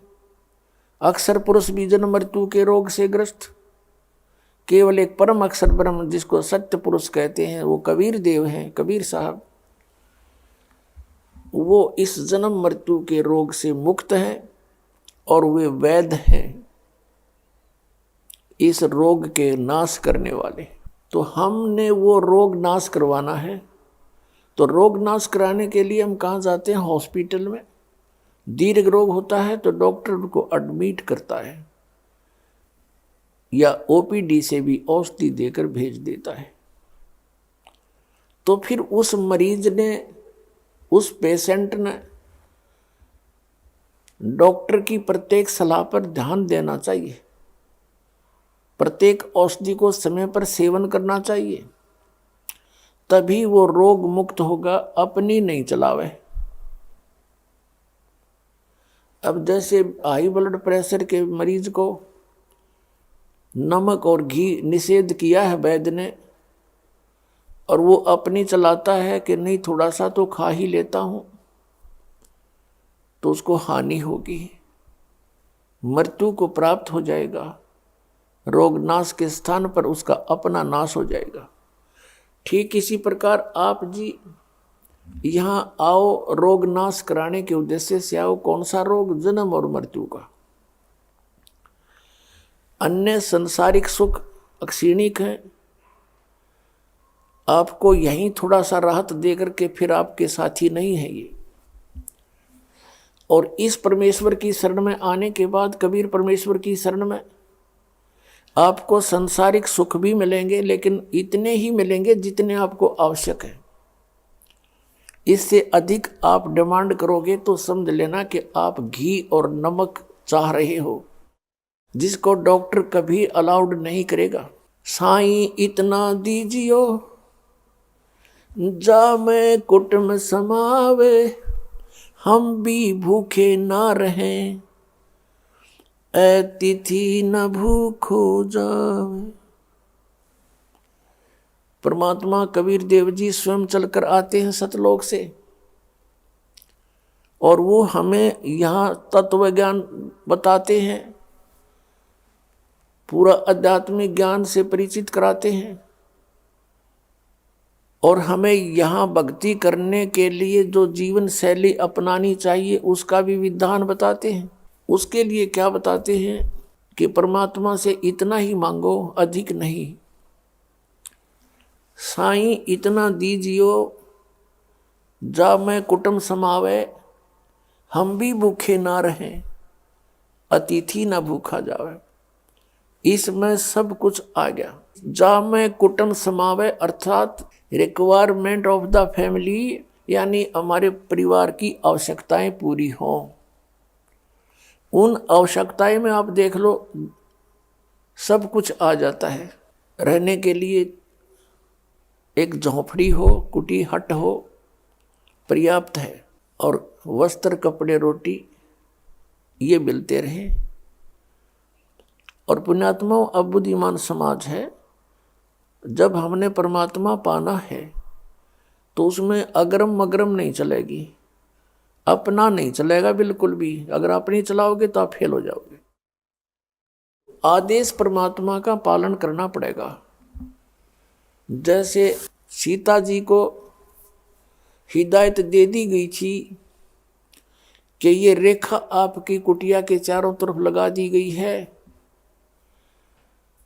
अक्षर पुरुष भी जन्म मृत्यु के रोग से ग्रस्त। केवल एक परम अक्षर ब्रह्म जिसको सत्य पुरुष कहते हैं, वो कबीर देव हैं, कबीर साहब। वो इस जन्म मृत्यु के रोग से मुक्त हैं और वे वैद्य हैं, इस रोग के नाश करने वाले। तो हमने वो रोग नाश करवाना है, तो रोग नाश कराने के लिए हम कहाँ जाते हैं? हॉस्पिटल में। दीर्घ रोग होता है तो डॉक्टर उनको एडमिट करता है या ओपीडी से भी औषधि देकर भेज देता है। तो फिर उस मरीज ने, उस पेशेंट ने डॉक्टर की प्रत्येक सलाह पर ध्यान देना चाहिए, प्रत्येक औषधि को समय पर सेवन करना चाहिए, तभी वो रोग मुक्त होगा, अपनी नहीं चलावे। अब जैसे हाई ब्लड प्रेशर के मरीज को नमक और घी निषेध किया है वैद्य ने, और वो अपनी चलाता है कि नहीं थोड़ा सा तो खा ही लेता हूं, तो उसको हानि होगी, मृत्यु को प्राप्त हो जाएगा, रोग नाश के स्थान पर उसका अपना नाश हो जाएगा। ठीक इसी प्रकार आप जी यहाँ आओ, रोग नाश कराने के उद्देश्य से आओ। कौन सा रोग? जन्म और मृत्यु का। अन्य संसारिक सुख अक्षीणिक है, आपको यहीं थोड़ा सा राहत देकर के फिर आपके साथी नहीं है ये। और इस परमेश्वर की शरण में आने के बाद, कबीर परमेश्वर की शरण में, आपको संसारिक सुख भी मिलेंगे, लेकिन इतने ही मिलेंगे जितने आपको आवश्यक है। इससे अधिक आप डिमांड करोगे तो समझ लेना कि आप घी और नमक चाह रहे हो, जिसको डॉक्टर कभी अलाउड नहीं करेगा। साईं इतना दीजियो जा मैं कुटुंब समावे, हम भी भूखे ना रहें, ऐ तिथि न भूखो जावे। परमात्मा कबीर देव जी स्वयं चलकर आते हैं सतलोक से, और वो हमें यहाँ तत्व ज्ञान बताते हैं, पूरा आध्यात्मिक ज्ञान से परिचित कराते हैं, और हमें यहाँ भक्ति करने के लिए जो जीवन शैली अपनानी चाहिए उसका भी विधान बताते हैं। उसके लिए क्या बताते हैं कि परमात्मा से इतना ही मांगो, अधिक नहीं। साईं इतना दीजियो जा मैं कुटुंब समावे, हम भी भूखे ना रहें, अतिथि ना भूखा जावे। इसमें सब कुछ आ गया। जा मैं कुटुंब समावे अर्थात रिक्वायरमेंट ऑफ द फैमिली, यानी हमारे परिवार की आवश्यकताएं पूरी हों। उन आवश्यकताएं में आप देख लो सब कुछ आ जाता है। रहने के लिए एक झोंपड़ी हो, कुटी हट हो, पर्याप्त है, और वस्त्र कपड़े रोटी ये मिलते रहे। और पुण्यात्माओं, अब बुद्धिमान समाज है, जब हमने परमात्मा पाना है तो उसमें अग्रम मग्रम नहीं चलेगी, अपना नहीं चलेगा बिल्कुल भी। अगर अपनी चलाओगे तो आप फेल हो जाओगे। आदेश परमात्मा का पालन करना पड़ेगा। जैसे सीता जी को हिदायत दे दी गई थी कि ये रेखा आपकी कुटिया के चारों तरफ लगा दी गई है,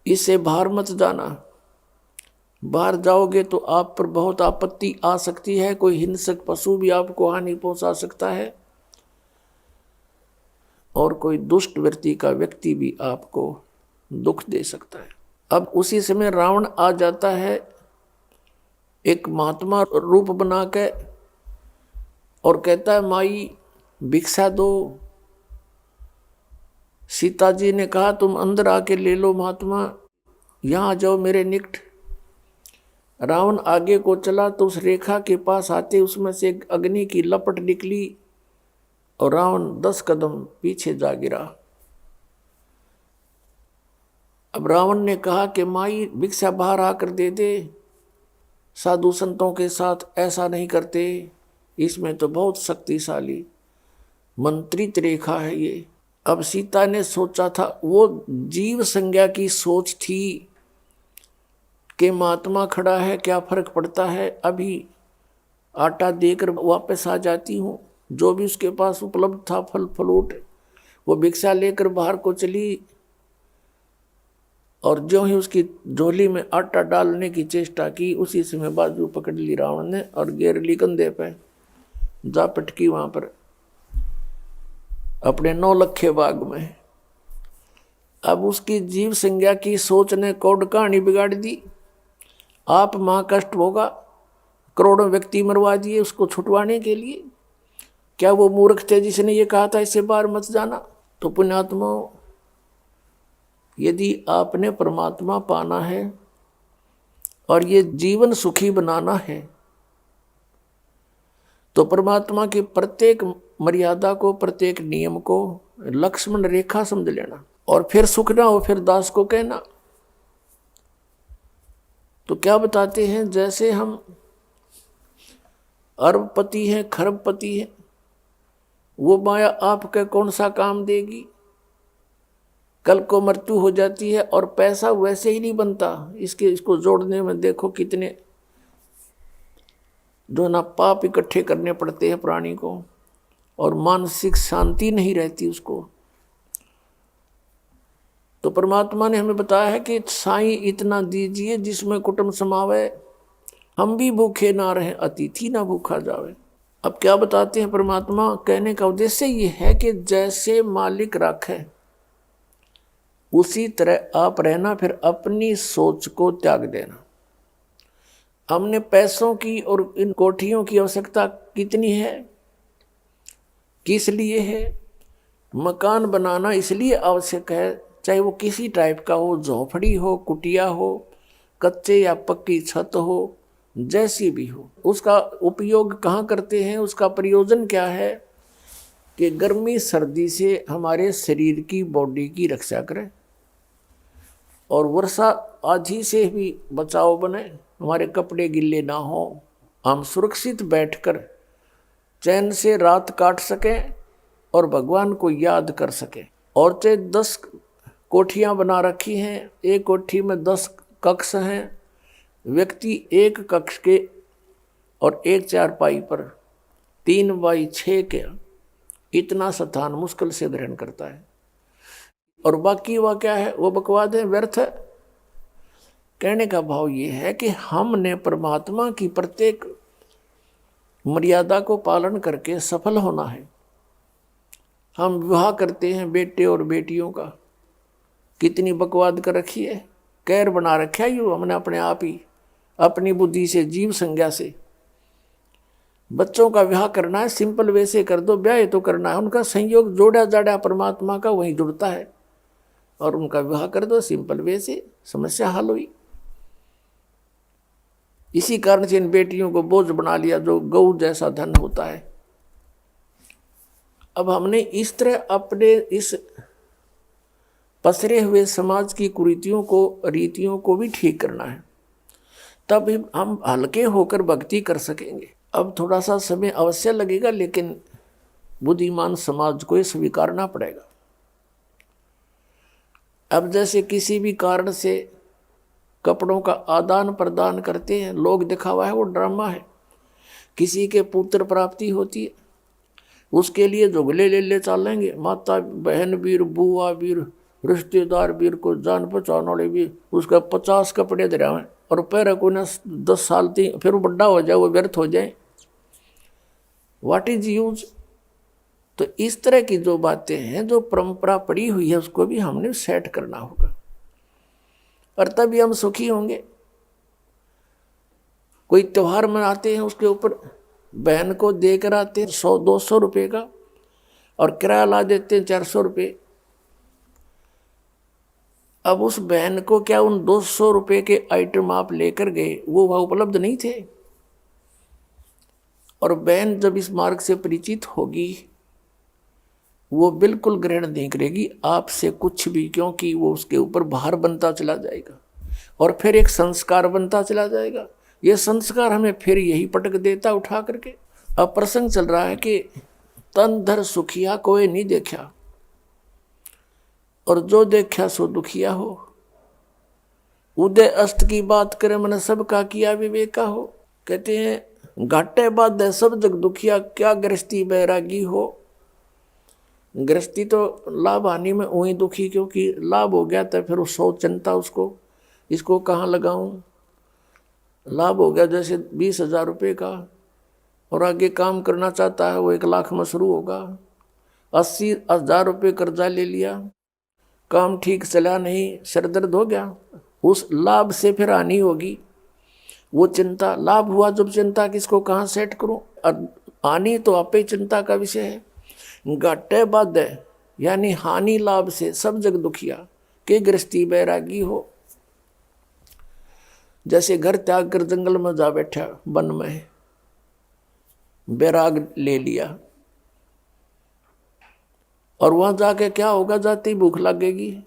इससे बाहर मत जाना, बाहर जाओगे तो आप पर बहुत आपत्ति आ सकती है, कोई हिंसक पशु भी आपको हानि पहुंचा सकता है, और कोई दुष्ट व्यक्ति का व्यक्ति भी आपको दुख दे सकता है। अब उसी समय रावण आ जाता है एक महात्मा रूप बना के, और कहता है माई भिक्षा दो। सीता जी ने कहा तुम अंदर आके ले लो महात्मा, यहाँ आ जाओ मेरे निकट। रावण आगे को चला तो उस रेखा के पास आते उसमें से एक अग्नि की लपट निकली और रावण 10 कदम पीछे जा गिरा। अब रावण ने कहा कि माई भिक्षा बाहर आकर दे दे, साधु संतों के साथ ऐसा नहीं करते, इसमें तो बहुत शक्तिशाली मंत्रित रेखा है ये। अब सीता ने सोचा था, वो जीव संज्ञा की सोच थी कि महात्मा खड़ा है, क्या फर्क पड़ता है, अभी आटा देकर वापस आ जाती हूँ। जो भी उसके पास उपलब्ध था फल फ्रूट, वो भिक्षा लेकर बाहर को चली, और जो ही उसकी झोली में आटा डालने की चेष्टा की, उसी समय बाजू पकड़ ली रावण ने और घेर ली कंधे पे, जा पटकी वहां पर अपने 9 लखे बाग में। अब उसकी जीव संज्ञा की सोच ने कोड कहानी बिगाड़ दी। आप महाकष्ट होगा, करोड़ों व्यक्ति मरवा दिए उसको छुटवाने के लिए। क्या वो मूर्ख थे जिसने ये कहा था इससे बाहर मत जाना? तो पुण्यात्मा, यदि आपने परमात्मा पाना है और ये जीवन सुखी बनाना है, तो परमात्मा की प्रत्येक मर्यादा को, प्रत्येक नियम को लक्ष्मण रेखा समझ लेना, और फिर सुख ना हो फिर दास को कहना। तो क्या बताते हैं, जैसे हम अरबपति हैं, खरबपति हैं, वो माया आपके कौन सा काम देगी? कल को मृत्यु हो जाती है और पैसा वैसे ही नहीं बनता। इसको जोड़ने में देखो कितने जो ना पाप इकट्ठे करने पड़ते हैं प्राणी को, और मानसिक शांति नहीं रहती उसको। तो परमात्मा ने हमें बताया है कि साईं इतना दीजिए जिसमें कुटुंब समावे, हम भी भूखे ना रहे, अतिथि ना भूखा जावे। अब क्या बताते हैं परमात्मा? कहने का उद्देश्य ये है कि जैसे मालिक राखे उसी तरह आप रहना, फिर अपनी सोच को त्याग देना। हमने पैसों की और इन कोठियों की आवश्यकता कितनी है, किस लिए है? मकान बनाना इसलिए आवश्यक है, चाहे वो किसी टाइप का हो, झोपड़ी हो, कुटिया हो, कच्चे या पक्की छत हो, जैसी भी हो। उसका उपयोग कहाँ करते हैं, उसका प्रयोजन क्या है? कि गर्मी सर्दी से हमारे शरीर की, बॉडी की रक्षा करें, और वर्षा आधी से भी बचाव बने, हमारे कपड़े गिल्ले ना हो, हम सुरक्षित बैठकर चैन से रात काट सकें और भगवान को याद कर सकें। और चाहे 10 कोठियाँ बना रखी हैं, एक कोठी में 10 कक्ष हैं, व्यक्ति एक कक्ष के और एक चारपाई पर 3x6 के इतना स्थान मुश्किल से ग्रहण करता है, और बाकी वह क्या है, वो बकवाद है, व्यर्थ है। कहने का भाव ये है कि हमने परमात्मा की प्रत्येक मर्यादा को पालन करके सफल होना है। हम विवाह करते हैं बेटे और बेटियों का, कितनी बकवाद कर रखी है, कैर बना रखा है यूँ हमने अपने आप ही, अपनी बुद्धि से, जीव संज्ञा से। बच्चों का विवाह करना है, सिंपल वे से कर दो, ब्याह तो करना है, उनका संयोग जोड़ा जाड़ा परमात्मा का वहीं जुड़ता है, और उनका विवाह कर दो सिंपल वे से, समस्या हल हुई। इसी कारण से इन बेटियों को बोझ बना लिया जो गऊ जैसा धन होता है। अब हमने इस तरह अपने इस पसरे हुए समाज की कुरीतियों को, रीतियों को भी ठीक करना है, तब हम हल्के होकर भक्ति कर सकेंगे। अब थोड़ा सा समय अवश्य लगेगा, लेकिन बुद्धिमान समाज को ये स्वीकारना पड़ेगा। अब जैसे किसी भी कारण से कपड़ों का आदान प्रदान करते हैं, लोग दिखावा है, वो ड्रामा है। किसी के पुत्र प्राप्ति होती है, उसके लिए जुगले ले चलेंगे, माता बहन वीर, बुआ वीर, रिश्तेदार वीर को जान पहचान वाले भी, उसका 50 कपड़े दे रहे हैं, और पैर को न 10 साल तक, फिर वो बड्डा हो जाए, वो व्यर्थ हो जाए। What is use? तो इस तरह की जो बातें हैं, जो परंपरा पड़ी हुई है, उसको भी हमने सेट करना होगा, और तभी हम सुखी होंगे। कोई त्योहार मनाते हैं, उसके ऊपर बहन को देकर आते हैं 100-200 रुपये का, और किराया ला देते हैं 400 रुपये। अब उस बहन को क्या उन 200 रुपये के आइटम आप लेकर गए, वो वह उपलब्ध नहीं थे? और बहन जब इस मार्ग से परिचित होगी, वो बिल्कुल ग्रहण नहीं करेगी आपसे कुछ भी, क्योंकि वो उसके ऊपर भार बनता चला जाएगा, और फिर एक संस्कार बनता चला जाएगा। ये संस्कार हमें फिर यही पटक देता उठा करके। अब प्रसंग चल रहा है कि तन धर सुखिया कोई नहीं देखा, और जो देखा सो दुखिया हो। उदय अस्त की बात करे मैंने सबका किया विवेका हो। कहते हैं घाटे बाधे सब जग दुखिया, क्या गृहस्थी बैरागी हो। गृहस्थी तो लाभ हानि में वही दुखी, क्योंकि लाभ हो गया तो फिर सौ चिंता उसको, इसको कहाँ लगाऊं। लाभ हो गया जैसे 20,000 रुपये का, और आगे काम करना चाहता है वो 1 लाख में शुरू होगा। 80,000 रुपये कर्जा ले लिया, काम ठीक चला नहीं, सर दर्द हो गया, उस लाभ से फिर हानि होगी, वो चिंता। लाभ हुआ जब चिंता किसको कहाँ सेट करूं, और हानि तो आपे चिंता का विषय है। घाटे बाधे यानी हानि लाभ से सब जग दुखिया, के गृहस्थी बैरागी हो। जैसे घर त्याग कर जंगल में जा बैठा, वन में बैराग ले लिया, और वहां जाके क्या होगा, जाते ही भूख लगेगी,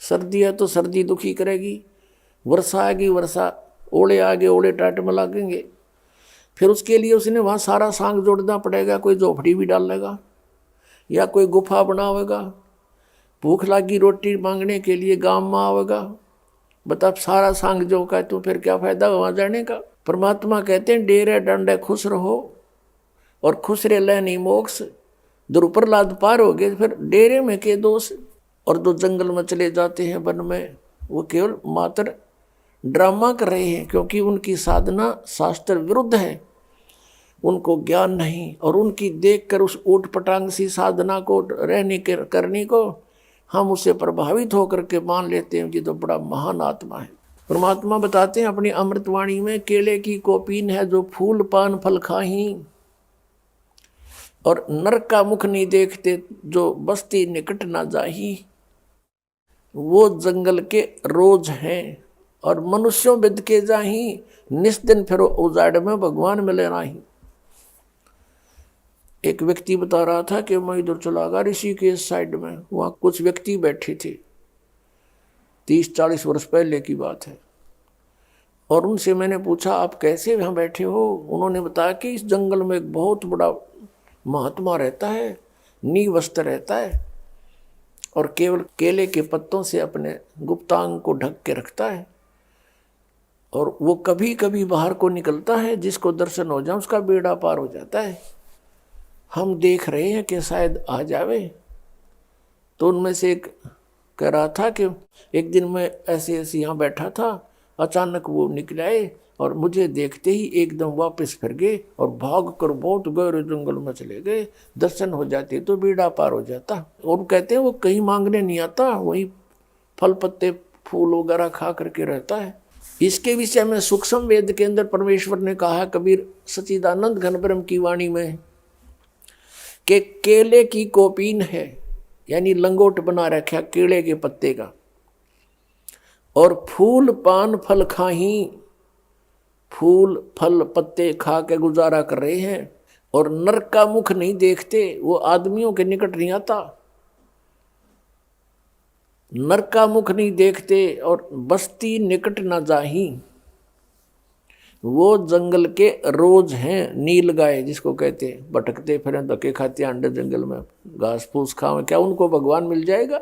सर्दी है तो सर्दी दुखी करेगी, वर्षा आएगी वर्षा, ओले आगे ओले टाट में लगेंगे। फिर उसके लिए उसने वहां सारा सांग जोड़ना पड़ेगा, कोई झोपड़ी भी डाल लेगा या कोई गुफा बनावेगा। भूख लगी रोटी मांगने के लिए गांव में आवेगा, बता सारा सांग जो का, तो फिर क्या फायदा वहां जाने का। परमात्मा कहते हैं डेरे डंडे खुश रहो, और खुश रह ले नहीं मोक्ष। दुर्प्रहलाद पार हो गए, फिर डेरे में के दोष। और जो जंगल में चले जाते हैं वन में, वो केवल मात्र ड्रामा कर रहे हैं, क्योंकि उनकी साधना शास्त्र विरुद्ध है, उनको ज्ञान नहीं। और उनकी देखकर उस ऊट पटांग सी साधना को रहने के करने को हम उससे प्रभावित होकर के मान लेते हैं कि तो बड़ा महान आत्मा है। परमात्मा बताते हैं अपनी अमृतवाणी में, केले की कोपीन है जो फूल पान फल खाही, और नरक का मुख नहीं देखते जो बस्ती निकट ना जाही। वो जंगल के रोज हैं, और मनुष्यों बिद के जाही, निस्दिन फिर उजाड़ में भगवान मिले नाही। एक व्यक्ति बता रहा था कि मैं इधर चला गया ऋषिकेश साइड में, वहां कुछ व्यक्ति बैठे थे, 30-40 वर्ष पहले की बात है। और उनसे मैंने पूछा आप कैसे यहाँ बैठे हो। उन्होंने बताया कि इस जंगल में एक बहुत बड़ा महात्मा रहता है, नीवस्त्र रहता है, और केवल केले के पत्तों से अपने गुप्तांग को ढक के रखता है, और वो कभी कभी बाहर को निकलता है, जिसको दर्शन हो जाए उसका बेड़ा पार हो जाता है। हम देख रहे हैं कि शायद आ जावे। तो उनमें से एक कह रहा था कि एक दिन मैं ऐसे ऐसे यहाँ बैठा था, अचानक वो निकल आए और मुझे देखते ही एकदम वापस फिर गए और भाग कर बहुत गहरे जंगल में चले गए। दर्शन हो जाते तो बेड़ा पार हो जाता। और कहते हैं वो कहीं मांगने नहीं आता, वही फल पत्ते फूल वगैरह खा करके रहता है। इसके विषय में सूक्ष्म वेद के अंदर परमेश्वर ने कहा, कबीर सच्चिदानंद घन ब्रह्म की वाणी में, कि केले की कोपीन है, यानी लंगोट बना रखा केले के पत्ते का, और फूल पान फल खाही, फूल फल पत्ते खा के गुजारा कर रहे हैं, और नरक का मुख नहीं देखते, वो आदमियों के निकट नहीं आता, नरक का मुख नहीं देखते, और बस्ती निकट ना जाही। वो जंगल के रोज हैं, नील गाय जिसको कहते हैं, भटकते फिरें धक्के खाते अंडे जंगल में, घास फूस खावे, क्या उनको भगवान मिल जाएगा।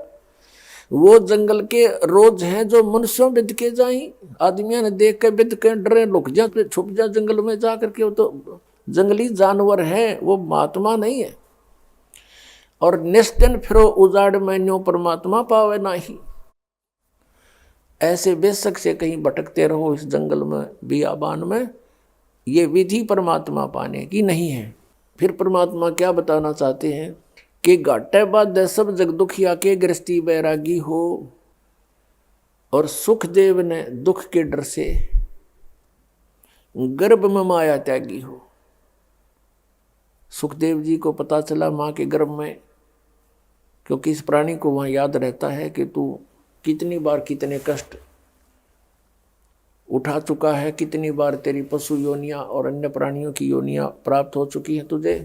वो जंगल के रोज हैं जो मनुष्यों बिद के जाई। आदमियों ने देख के बिद के डरे, लुक जा छुप जा जंगल में जा करके, वो तो जंगली जानवर हैं, वो महात्मा नहीं है। और निस्दिन फिरो उजाड़ में न्यो परमात्मा पावे नाही। ऐसे बेशक से कहीं भटकते रहो इस जंगल में बियाबान में, ये विधि परमात्मा पाने की नहीं है। फिर परमात्मा क्या बताना चाहते हैं कि घाटे बाधे सब जग दुखिया, के गृहस्थी बैरागी हो। और सुखदेव ने दुख के डर से गर्भ में माया त्यागी हो। सुखदेव जी को पता चला माँ के गर्भ में, क्योंकि इस प्राणी को वहाँ याद रहता है कि तू कितनी बार कितने कष्ट उठा चुका है, कितनी बार तेरी पशु योनियाँ और अन्य प्राणियों की योनियाँ प्राप्त हो चुकी हैं तुझे।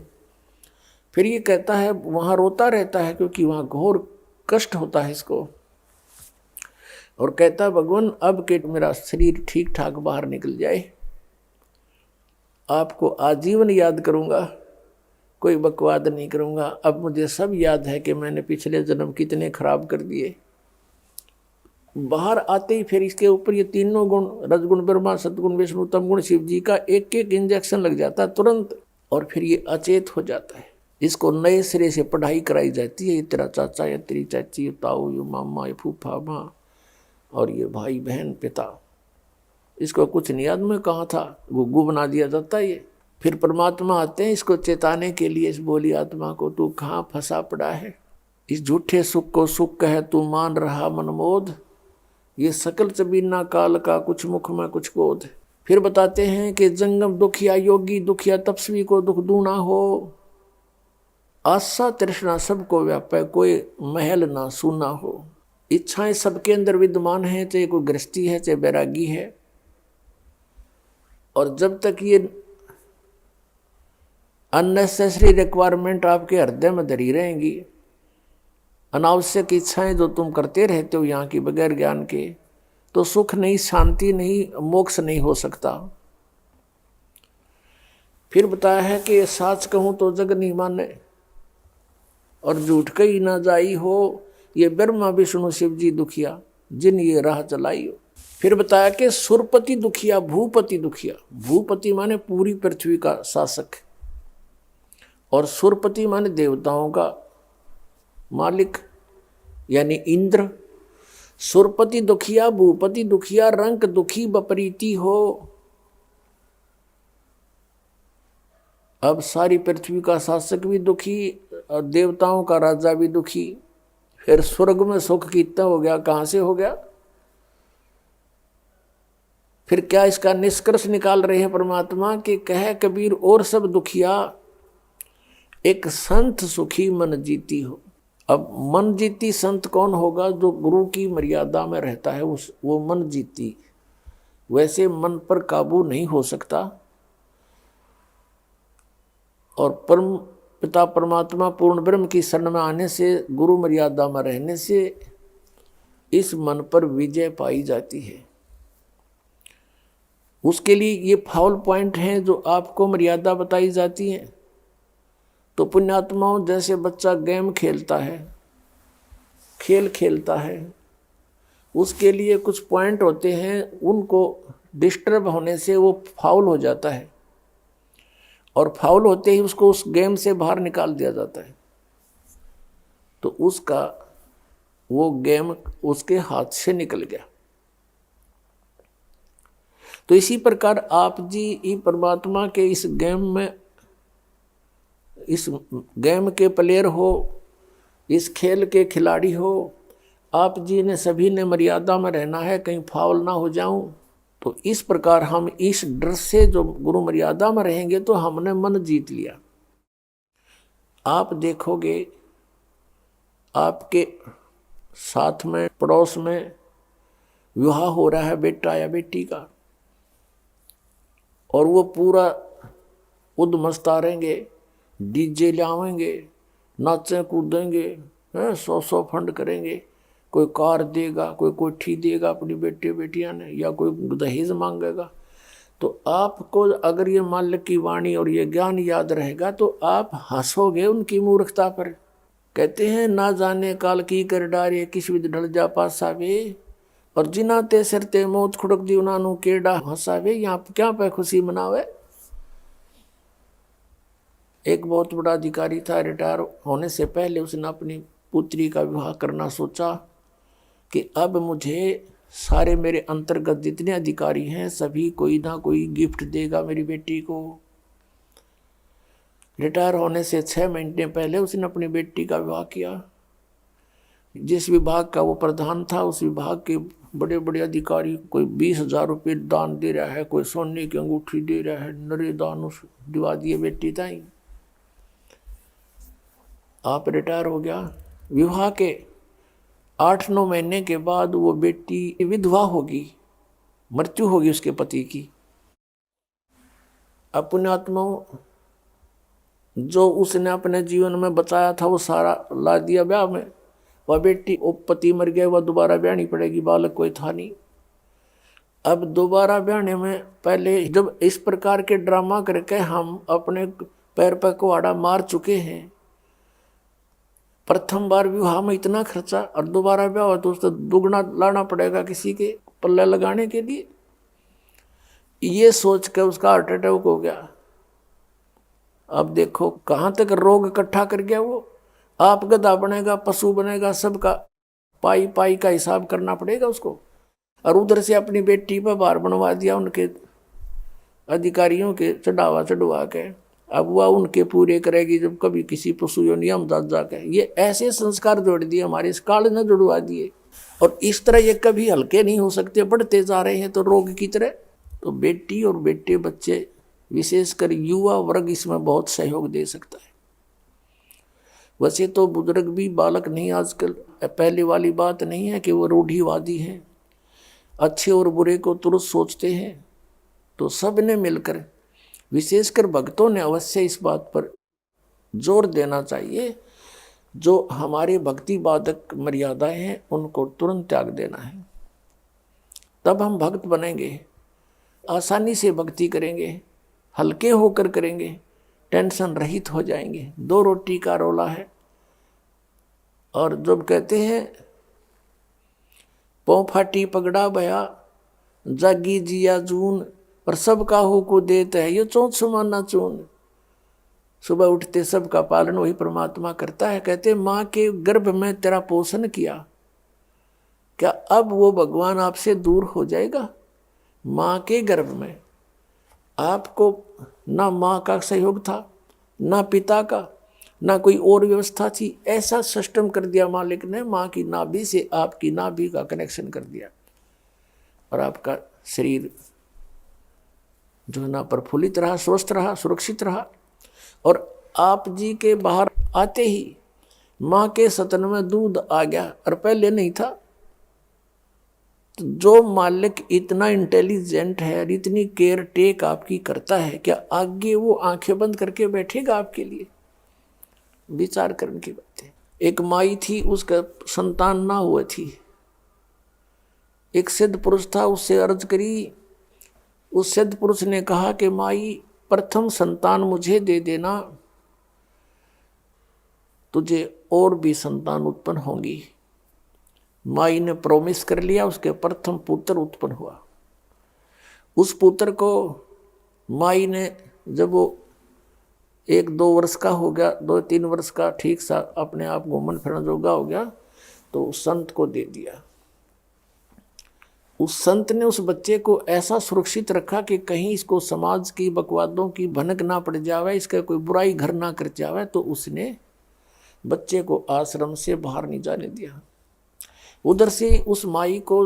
फिर ये कहता है, वहाँ रोता रहता है क्योंकि वहाँ घोर कष्ट होता है इसको, और कहता है भगवान अब के मेरा शरीर ठीक ठाक बाहर निकल जाए, आपको आजीवन याद करूँगा, कोई बकवाद नहीं करूँगा। अब मुझे सब याद है कि मैंने पिछले जन्म कितने खराब कर दिए। बाहर आते ही फिर इसके ऊपर ये तीनों गुण, रजगुण ब्रह्मा, सतगुण विष्णु, तमगुण शिव जी का एक एक इंजेक्शन लग जाता है तुरंत, और फिर ये अचेत हो जाता है। इसको नए सिरे से पढ़ाई कराई जाती है। ये तेरा चाचा, ये तेरी चाची, ये ताऊ, ये मामा, ये फूफा माँ, और ये भाई बहन पिता। इसको कुछ नहीं याद में कहाँ था, गुग्गू बना दिया जाता है ये। फिर परमात्मा आते हैं इसको चेताने के लिए, इस बोली आत्मा को, तू कहाँ फंसा पड़ा है, इस झूठे सुख को सुख कहे तू मान रहा मनमोद, ये सकल चबीना काल का कुछ मुख में कुछ बोध। फिर बताते हैं कि जंगम दुखिया योगी दुखिया तपस्वी को दुख दूना हो, आशा तृष्णा सबको व्यापे कोई महल ना सूना हो। इच्छाएं सबके अंदर विद्यमान है, चाहे कोई गृहस्थी है चाहे बैरागी है, और जब तक ये अननेसेसरी रिक्वायरमेंट आपके हृदय में धरी रहेंगी, अनावश्यक इच्छाएं जो तुम करते रहते हो यहाँ की बगैर ज्ञान के, तो सुख नहीं, शांति नहीं, मोक्ष नहीं हो सकता। फिर बताया है कि साच कहूं तो जग नहीं माने और झूठ कही ना जाई हो, ये ब्रह्मा विष्णु शिव जी दुखिया जिन ये राह चलाई हो। फिर बताया कि सुरपति दुखिया भूपति दुखिया, भूपति माने पूरी पृथ्वी का शासक, और सुरपति माने देवताओं का मालिक यानी इंद्र। सुरपति दुखिया भूपति दुखिया, रंक दुखी बपरीति हो। अब सारी पृथ्वी का शासक भी दुखी और देवताओं का राजा भी दुखी। फिर स्वर्ग में सुख कितना हो गया, कहां से हो गया? फिर क्या इसका निष्कर्ष निकाल रहे हैं परमात्मा कि कह कबीर और सब दुखिया, एक संत सुखी मन जीती हो। अब मन जीती संत कौन होगा? जो गुरु की मर्यादा में रहता है वो मन जीती। वैसे मन पर काबू नहीं हो सकता, और परम पिता परमात्मा पूर्ण ब्रह्म की शरण में आने से, गुरु मर्यादा में रहने से इस मन पर विजय पाई जाती है। उसके लिए ये फाउल पॉइंट हैं जो आपको मर्यादा बताई जाती है। तो पुण्यात्माओं, जैसे बच्चा गेम खेलता है, खेल खेलता है, उसके लिए कुछ पॉइंट होते हैं, उनको डिस्टर्ब होने से वो फाउल हो जाता है, और फाउल होते ही उसको उस गेम से बाहर निकाल दिया जाता है। तो उसका वो गेम उसके हाथ से निकल गया। तो इसी प्रकार आप जी परमात्मा के इस गेम के प्लेयर हो, इस खेल के खिलाड़ी हो। आप जी ने सभी ने मर्यादा में रहना है, कहीं फाउल ना हो जाऊं। तो इस प्रकार हम इस डर से जो गुरु मर्यादा में रहेंगे तो हमने मन जीत लिया। आप देखोगे आपके साथ में पड़ोस में विवाह हो रहा है बेटा या बेटी का, और वो पूरा उद्मस्ता रहेंगे, डीजे लावेंगे, नाचे कूदेंगे, 100 फंड करेंगे, कोई कार देगा, कोई कोठी देगा अपनी बेटे बेटियां ने, या कोई दहेज मांगेगा। तो आपको अगर ये माल्य की वाणी और ये ज्ञान याद रहेगा तो आप हंसोगे उनकी मूर्खता पर। कहते हैं ना जाने काल की कर डारे किस विध ढल जा पासावे, और जिना ते सिर ते मौत खुड़क दी उन्होंने केड़ा हंसावे। यहाँ क्या पे खुशी मनावे? एक बहुत बड़ा अधिकारी था, रिटायर होने से पहले उसने अपनी पुत्री का विवाह करना सोचा कि अब मुझे सारे मेरे अंतर्गत जितने अधिकारी हैं सभी कोई ना कोई गिफ्ट देगा मेरी बेटी को। रिटायर होने से 6 महीने पहले उसने अपनी बेटी का विवाह किया। जिस विभाग का वो प्रधान था, उस विभाग के बड़े बड़े अधिकारी, कोई 20,000 रुपये दान दे रहा है, कोई सोने की अंगूठी दे रहा है, नरे दान उस दिवा दिए बेटी ताई। आप रिटायर हो गया। विवाह के 8-9 महीने के बाद वो बेटी विधवा होगी, मृत्यु होगी उसके पति की। अपने आत्माओं, जो उसने अपने जीवन में बचाया था वो सारा ला दिया ब्याह में। वह बेटी, वो पति मर गया, वह दोबारा ब्याहनी पड़ेगी, बालक कोई था नहीं। अब दोबारा ब्याहने में पहले जब इस प्रकार के ड्रामा करके हम अपने पैर पर कुहाड़ा मार चुके हैं, प्रथम बार विवाह में इतना खर्चा और दोबारा ब्याह हो तो उसको दुगना लाना पड़ेगा किसी के पल्ले लगाने के लिए। ये सोच के उसका हार्ट अटैक हो गया। अब देखो कहाँ तक रोग इकट्ठा कर गया वो। आप गधा बनेगा, पशु बनेगा, सबका पाई पाई का हिसाब करना पड़ेगा उसको। और उधर से अपनी बेटी पर भार बनवा दिया उनके अधिकारियों के चढ़वा के। अब वह उनके पूरे करेगी जब कभी किसी पशु या नियम जाके। ये ऐसे संस्कार जोड़ दिए हमारे इस काल ने जुड़वा दिए। और इस तरह ये कभी हल्के नहीं हो सकते, बढ़ते जा रहे हैं तो रोग की तरह। तो बेटी और बेटे बच्चे विशेषकर युवा वर्ग इसमें बहुत सहयोग दे सकता है। वैसे तो बुजुर्ग भी बालक नहीं आजकल, पहले वाली बात नहीं है कि वो रूढ़िवादी हैं, अच्छे और बुरे को तुरंत सोचते हैं। तो सब ने मिलकर, विशेषकर भक्तों ने अवश्य इस बात पर जोर देना चाहिए, जो हमारे भक्ति बाधक मर्यादाएं हैं उनको तुरंत त्याग देना है। तब हम भक्त बनेंगे, आसानी से भक्ति करेंगे, हल्के होकर करेंगे, टेंशन रहित हो जाएंगे। 2 रोटी का रोला है। और जब कहते हैं पौ फाटी पगड़ा बया जागी जिया जून पर सबका हो को देता है ये चौथ समाना चून। सुबह उठते सबका पालन वही परमात्मा करता है। कहते माँ के गर्भ में तेरा पोषण किया, क्या अब वो भगवान आपसे दूर हो जाएगा? माँ के गर्भ में आपको ना माँ का सहयोग था, ना पिता का, ना कोई और व्यवस्था थी। ऐसा सिस्टम कर दिया मालिक ने, माँ की नाभि से आपकी नाभि का कनेक्शन कर दिया और आपका शरीर जो है ना प्रफुल्लित रहा, स्वस्थ रहा, सुरक्षित रहा। और आप जी के बाहर आते ही माँ के स्तन में दूध आ गया और पहले नहीं था। तो जो मालिक इतना इंटेलिजेंट है और इतनी केयर टेक आपकी करता है, क्या आगे वो आंखें बंद करके बैठेगा आपके लिए? विचार करने की बात है। एक माई थी, उसका संतान ना हुआ थी। एक सिद्ध पुरुष था, उससे अर्ज करी। उस सिद्ध पुरुष ने कहा कि माई प्रथम संतान मुझे दे देना, तुझे और भी संतान उत्पन्न होंगी। माई ने प्रॉमिस कर लिया, उसके प्रथम पुत्र उत्पन्न हुआ। उस पुत्र को माई ने जब वो 1-2 वर्ष का हो गया, 2-3 वर्ष का ठीक सा अपने आप घूमन फिरन जोगा हो गया, तो उस संत को दे दिया। उस संत ने उस बच्चे को ऐसा सुरक्षित रखा कि कहीं इसको समाज की बकवादों की भनक ना पड़ जावे, इसका कोई बुराई घर ना कर जावे। तो उसने बच्चे को आश्रम से बाहर नहीं जाने दिया। उधर से उस माई को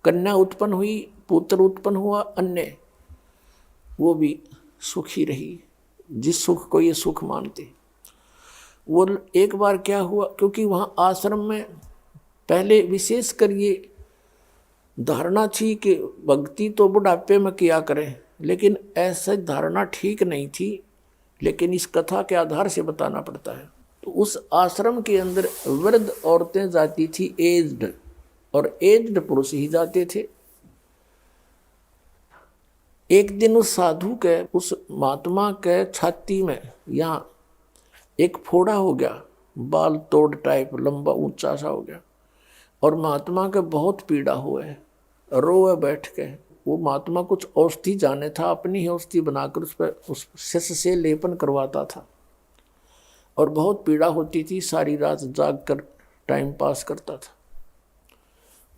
कन्या उत्पन्न हुई, पुत्र उत्पन्न हुआ, अन्य वो भी सुखी रही, जिस सुख को ये सुख मानते। वो एक बार क्या हुआ, क्योंकि वहाँ आश्रम में पहले विशेष कर ये धारणा थी कि भक्ति तो बुढ़ापे में किया करें, लेकिन ऐसा धारणा ठीक नहीं थी। लेकिन इस कथा के आधार से बताना पड़ता है। तो उस आश्रम के अंदर वृद्ध औरतें जाती थी, एज्ड, और एज्ड पुरुष ही जाते थे। एक दिन उस साधु के, उस महात्मा के छाती में यहाँ एक फोड़ा हो गया, बाल तोड़ टाइप लंबा ऊंचा सा हो गया। और महात्मा के बहुत पीड़ा हुए, रोए बैठ के। वो महात्मा कुछ औषधि जाने था, अपनी ही औषधि बनाकर उस पर उस शिष्य से लेपन करवाता था। और बहुत पीड़ा होती थी, सारी रात जाग कर टाइम पास करता था।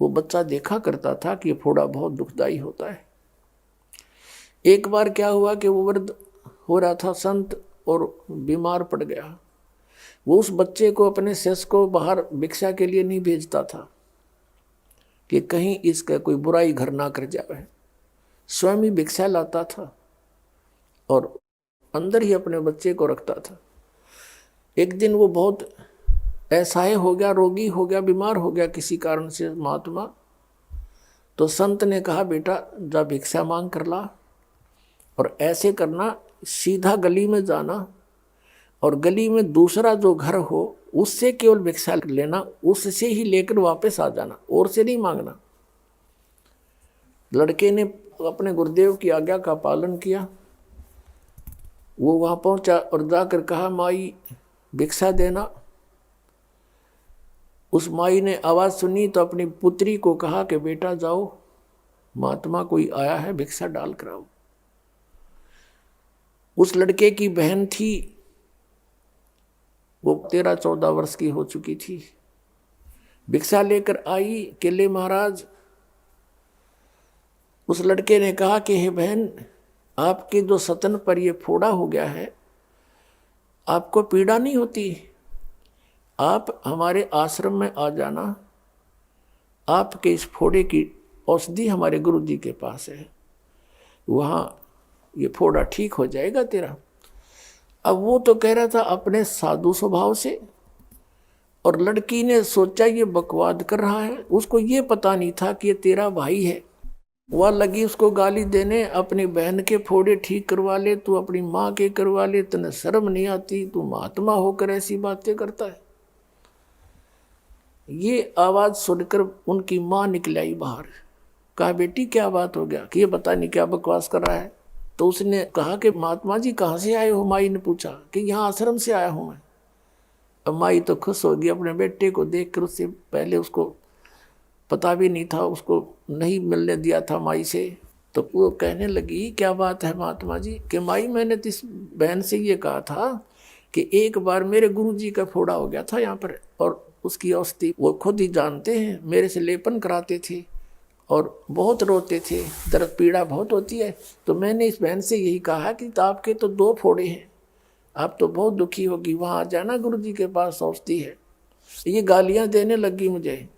वो बच्चा देखा करता था कि ये फोड़ा बहुत दुखदाई होता है। एक बार क्या हुआ कि वो वृद्ध हो रहा था संत और बीमार पड़ गया। वो उस बच्चे को, अपने शिष्य को बाहर भिक्षा के लिए नहीं भेजता था कि कहीं इसका कोई बुराई घर ना कर जाए। स्वयं ही भिक्षा लाता था और अंदर ही अपने बच्चे को रखता था। एक दिन वो बहुत असहाय हो गया, रोगी हो गया, बीमार हो गया किसी कारण से महात्मा। तो संत ने कहा, बेटा जा भिक्षा मांग कर ला, और ऐसे करना, सीधा गली में जाना और गली में दूसरा जो घर हो उससे केवल भिक्षा लेना, उससे ही लेकर वापस आ जाना, और से नहीं मांगना। लड़के ने अपने गुरुदेव की आज्ञा का पालन किया। वो वहाँ पहुँचा और जाकर कहा, माई भिक्षा देना। उस माई ने आवाज सुनी तो अपनी पुत्री को कहा कि बेटा जाओ, महात्मा कोई आया है, भिक्षा डाल कर आओ। उस लड़के की बहन थी, वो 13-14 वर्ष की हो चुकी थी। भिक्षा लेकर आई कि ले महाराज। उस लड़के ने कहा कि हे बहन, आपके जो सतन पर ये फोड़ा हो गया है, आपको पीड़ा नहीं होती? आप हमारे आश्रम में आ जाना, आपके इस फोड़े की औषधि हमारे गुरु जी के पास है, वहाँ ये फोड़ा ठीक हो जाएगा तेरा। अब वो तो कह रहा था अपने साधु स्वभाव से, और लड़की ने सोचा ये बकवाद कर रहा है। उसको ये पता नहीं था कि ये तेरा भाई है। वह लगी उसको गाली देने, अपनी बहन के फोड़े ठीक करवा ले, तू अपनी माँ के करवा ले, तने शर्म नहीं आती, तू महात्मा होकर ऐसी बातें करता है। ये आवाज सुनकर उनकी माँ निकल आई बाहर। कहा बेटी क्या बात हो गया कि ये पता नहीं क्या बकवास कर रहा है। तो उसने कहा कि महात्मा जी कहाँ से आए हो? माई ने पूछा कि यहाँ आश्रम से आया हूँ मैं। अब माई तो खुश हो गई अपने बेटे को देखकर। उससे पहले उसको पता भी नहीं था, उसको नहीं मिलने दिया था माई से। तो वो कहने लगी क्या बात है महात्मा जी? कि माई मैंने तो इस बहन से ये कहा था कि एक बार मेरे गुरु जी का फोड़ा हो गया था यहाँ पर, और उसकी औषधि वो खुद ही जानते हैं, मेरे से लेपन कराते थे और बहुत रोते थे, दर्द पीड़ा बहुत होती है। तो मैंने इस बहन से यही कहा कि तो आपके तो 2 फोड़े हैं, आप तो बहुत दुखी होगी, वहाँ आ जाना, गुरु जी के पास औषधि है। ये गालियाँ देने लगी मुझे।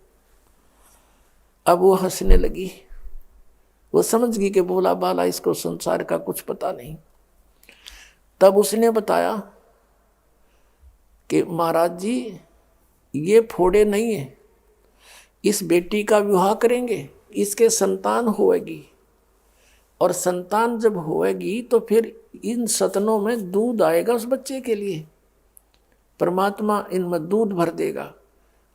अब वो हंसने लगी। वो समझ गई कि बोला बाला इसको संसार का कुछ पता नहीं। तब उसने बताया कि महाराज जी ये फोड़े नहीं है, इस बेटी का विवाह करेंगे, इसके संतान होएगी, और संतान जब होएगी तो फिर इन सतनों में दूध आएगा उस बच्चे के लिए। परमात्मा इनमें दूध भर देगा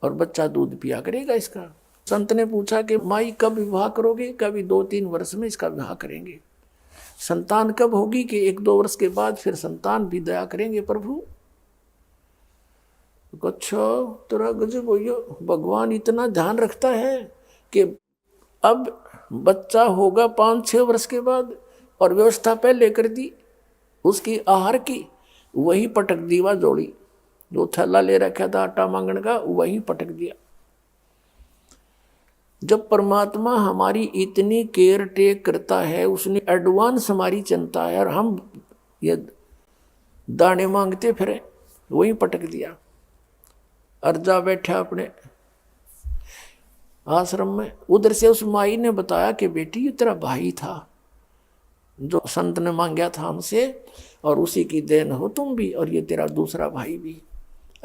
और बच्चा दूध पिया करेगा इसका। संत ने पूछा कि माई कब विवाह करोगे? कभी 2-3 वर्ष में इसका विवाह करेंगे। संतान कब होगी? कि 1-2 वर्ष के बाद फिर संतान भी दया करेंगे प्रभु। अच्छा तेरा गजब हो, भगवान इतना ध्यान रखता है कि अब बच्चा होगा 5-6 वर्ष के बाद, और व्यवस्था पहले कर दी उसकी आहार की। वही पटक दीवा जोड़ी, जो थैला ले रखा था आटा मांगने का, वही पटक दिया। जब परमात्मा हमारी इतनी केयर टेक करता है, उसने एडवांस हमारी चिंता है, और हम ये दाने मांगते फिरे, वही पटक दिया। अर्जा बैठा अपने आश्रम में। उधर से उस माई ने बताया कि बेटी ये तेरा भाई था, जो संत ने मांगा था हमसे, और उसी की देन हो तुम भी, और ये तेरा दूसरा भाई भी।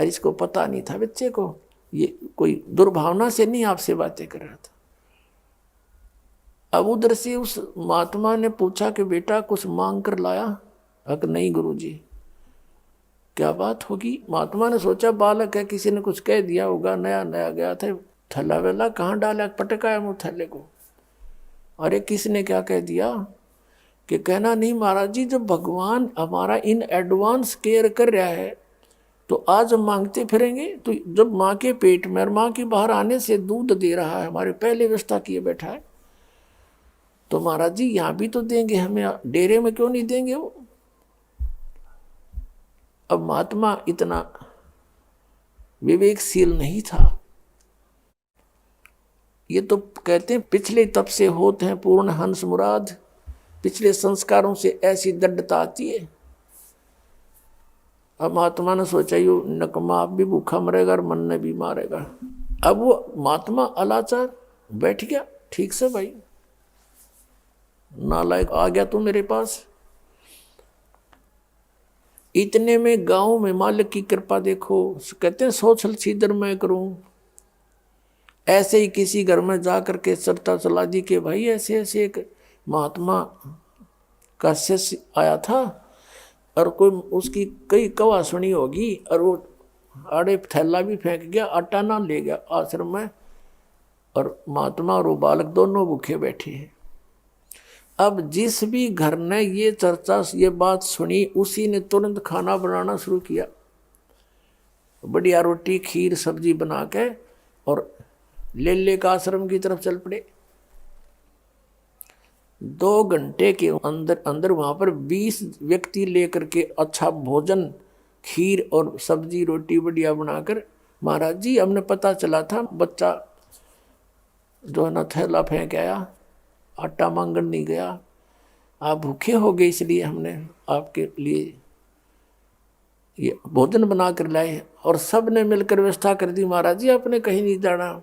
और इसको पता नहीं था बच्चे को, ये कोई दुर्भावना से नहीं आपसे बातें कर रहा था। अब उधर से उस महात्मा ने पूछा कि बेटा कुछ मांग कर लाया? अगर नहीं गुरुजी। क्या बात होगी? महात्मा ने सोचा बालक है, किसी ने कुछ कह दिया होगा, नया नया गया था, थैला वेला कहाँ डाला, पटकाया मुँह थैले को। अरे किसने क्या कह दिया? कि कहना नहीं महाराज जी, जब भगवान हमारा इन एडवांस केयर कर रहा है तो आज हम मांगते फिरेंगे? तो जब माँ के पेट में और माँ के बाहर आने से दूध दे रहा है, हमारे पहले व्यवस्था किए बैठा है, तो महाराज जी यहाँ भी तो देंगे हमें, डेरे में क्यों नहीं देंगे वो? अब महात्मा इतना विवेकशील नहीं था। ये तो कहते हैं पिछले तप से होते हैं पूर्ण हंस मुराद, पिछले संस्कारों से ऐसी दृढ़ता आती है। अब महात्मा ने सोचा यो नकमा आप भी भूखा मरेगा और मन ने भी मारेगा। अब वो महात्मा अलाचार बैठ गया, ठीक से भाई नालायक आ गया तू मेरे पास। इतने में गांव में मालिक की कृपा देखो, कहते हैं 100 छल छिद्र मैं करूं। ऐसे ही किसी घर में जा करके चर्चा चला दी कि भाई ऐसे ऐसे एक महात्मा का शिष्य आया था, और कोई उसकी कई कवा सुनी होगी, और वो आड़े थैला भी फेंक गया, आटा ना ले गया आश्रम में, और महात्मा और वो बालक दोनों भूखे बैठे हैं। अब जिस भी घर ने ये चर्चा ये बात सुनी, उसी ने तुरंत खाना बनाना शुरू किया। बढ़िया रोटी खीर सब्जी बना के और लेले का आश्रम की तरफ चल पड़े। 2 घंटे के अंदर अंदर वहां पर 20 व्यक्ति लेकर के अच्छा भोजन, खीर और सब्जी रोटी बढ़िया बनाकर, महाराज जी हमने पता चला था बच्चा जो है ना थैला फेंक आया, आटा मांगन नहीं गया, आप भूखे हो गए इसलिए हमने आपके लिए ये भोजन बना कर लाए और सब ने मिलकर व्यवस्था कर दी। महाराज जी आपने कहीं नहीं जाना,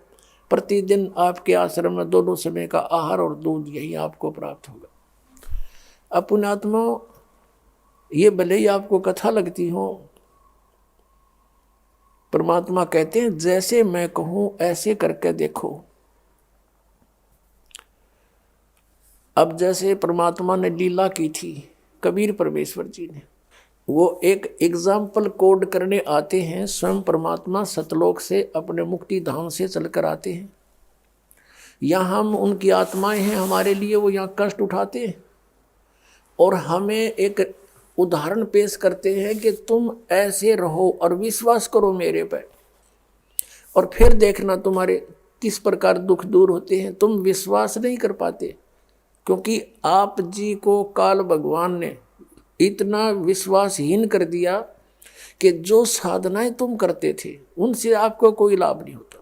प्रतिदिन आपके आश्रम में दोनों समय का आहार और दूध यही आपको प्राप्त होगा। अब पुण्यात्मा, ये भले ही आपको कथा लगती हो, परमात्मा कहते हैं जैसे मैं कहूं ऐसे करके देखो। अब जैसे परमात्मा ने लीला की थी कबीर परमेश्वर जी ने, वो एक एग्जाम्पल कोड करने आते हैं। स्वयं परमात्मा सतलोक से अपने मुक्ति धाम से चलकर आते हैं। यहाँ हम उनकी आत्माएं हैं, हमारे लिए वो यहाँ कष्ट उठाते हैं और हमें एक उदाहरण पेश करते हैं कि तुम ऐसे रहो और विश्वास करो मेरे पे, और फिर देखना तुम्हारे किस प्रकार दुख दूर होते हैं। तुम विश्वास नहीं कर पाते क्योंकि आप जी को काल भगवान ने इतना विश्वासहीन कर दिया कि जो साधनाएं तुम करते थे उनसे आपको कोई लाभ नहीं होता।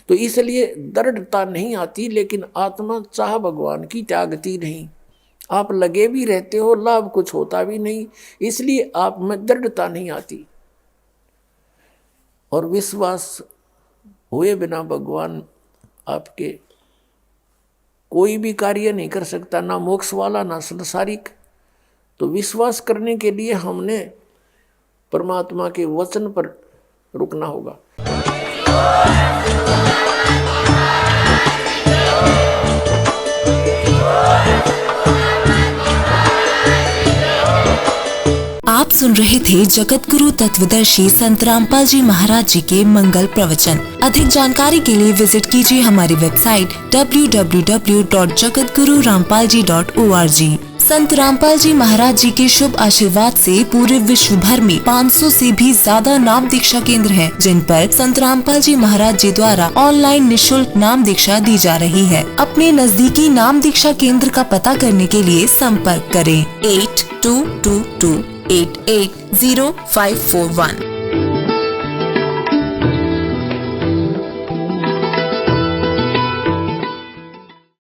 तो इसलिए दृढ़ता नहीं आती, लेकिन आत्मा चाह भगवान की त्यागती नहीं। आप लगे भी रहते हो, लाभ कुछ होता भी नहीं, इसलिए आप में दृढ़ता नहीं आती। और विश्वास हुए बिना भगवान आपके कोई भी कार्य नहीं कर सकता, ना मोक्ष वाला ना संसारिक। तो विश्वास करने के लिए हमने परमात्मा के वचन पर रुकना होगा। आप सुन रहे थे जगत गुरु तत्वदर्शी संत रामपाल जी महाराज जी के मंगल प्रवचन। अधिक जानकारी के लिए विजिट कीजिए हमारी वेबसाइट www.jagatgururampalji.org। संत रामपाल जी महाराज जी के शुभ आशीर्वाद से पूरे विश्व भर में 500 से भी ज्यादा नाम दीक्षा केंद्र हैं, जिन पर संत रामपाल जी महाराज जी द्वारा ऑनलाइन निःशुल्क नाम दीक्षा दी जा रही है। अपने नजदीकी नाम दीक्षा केंद्र का पता करने के लिए संपर्क करें 8222880541।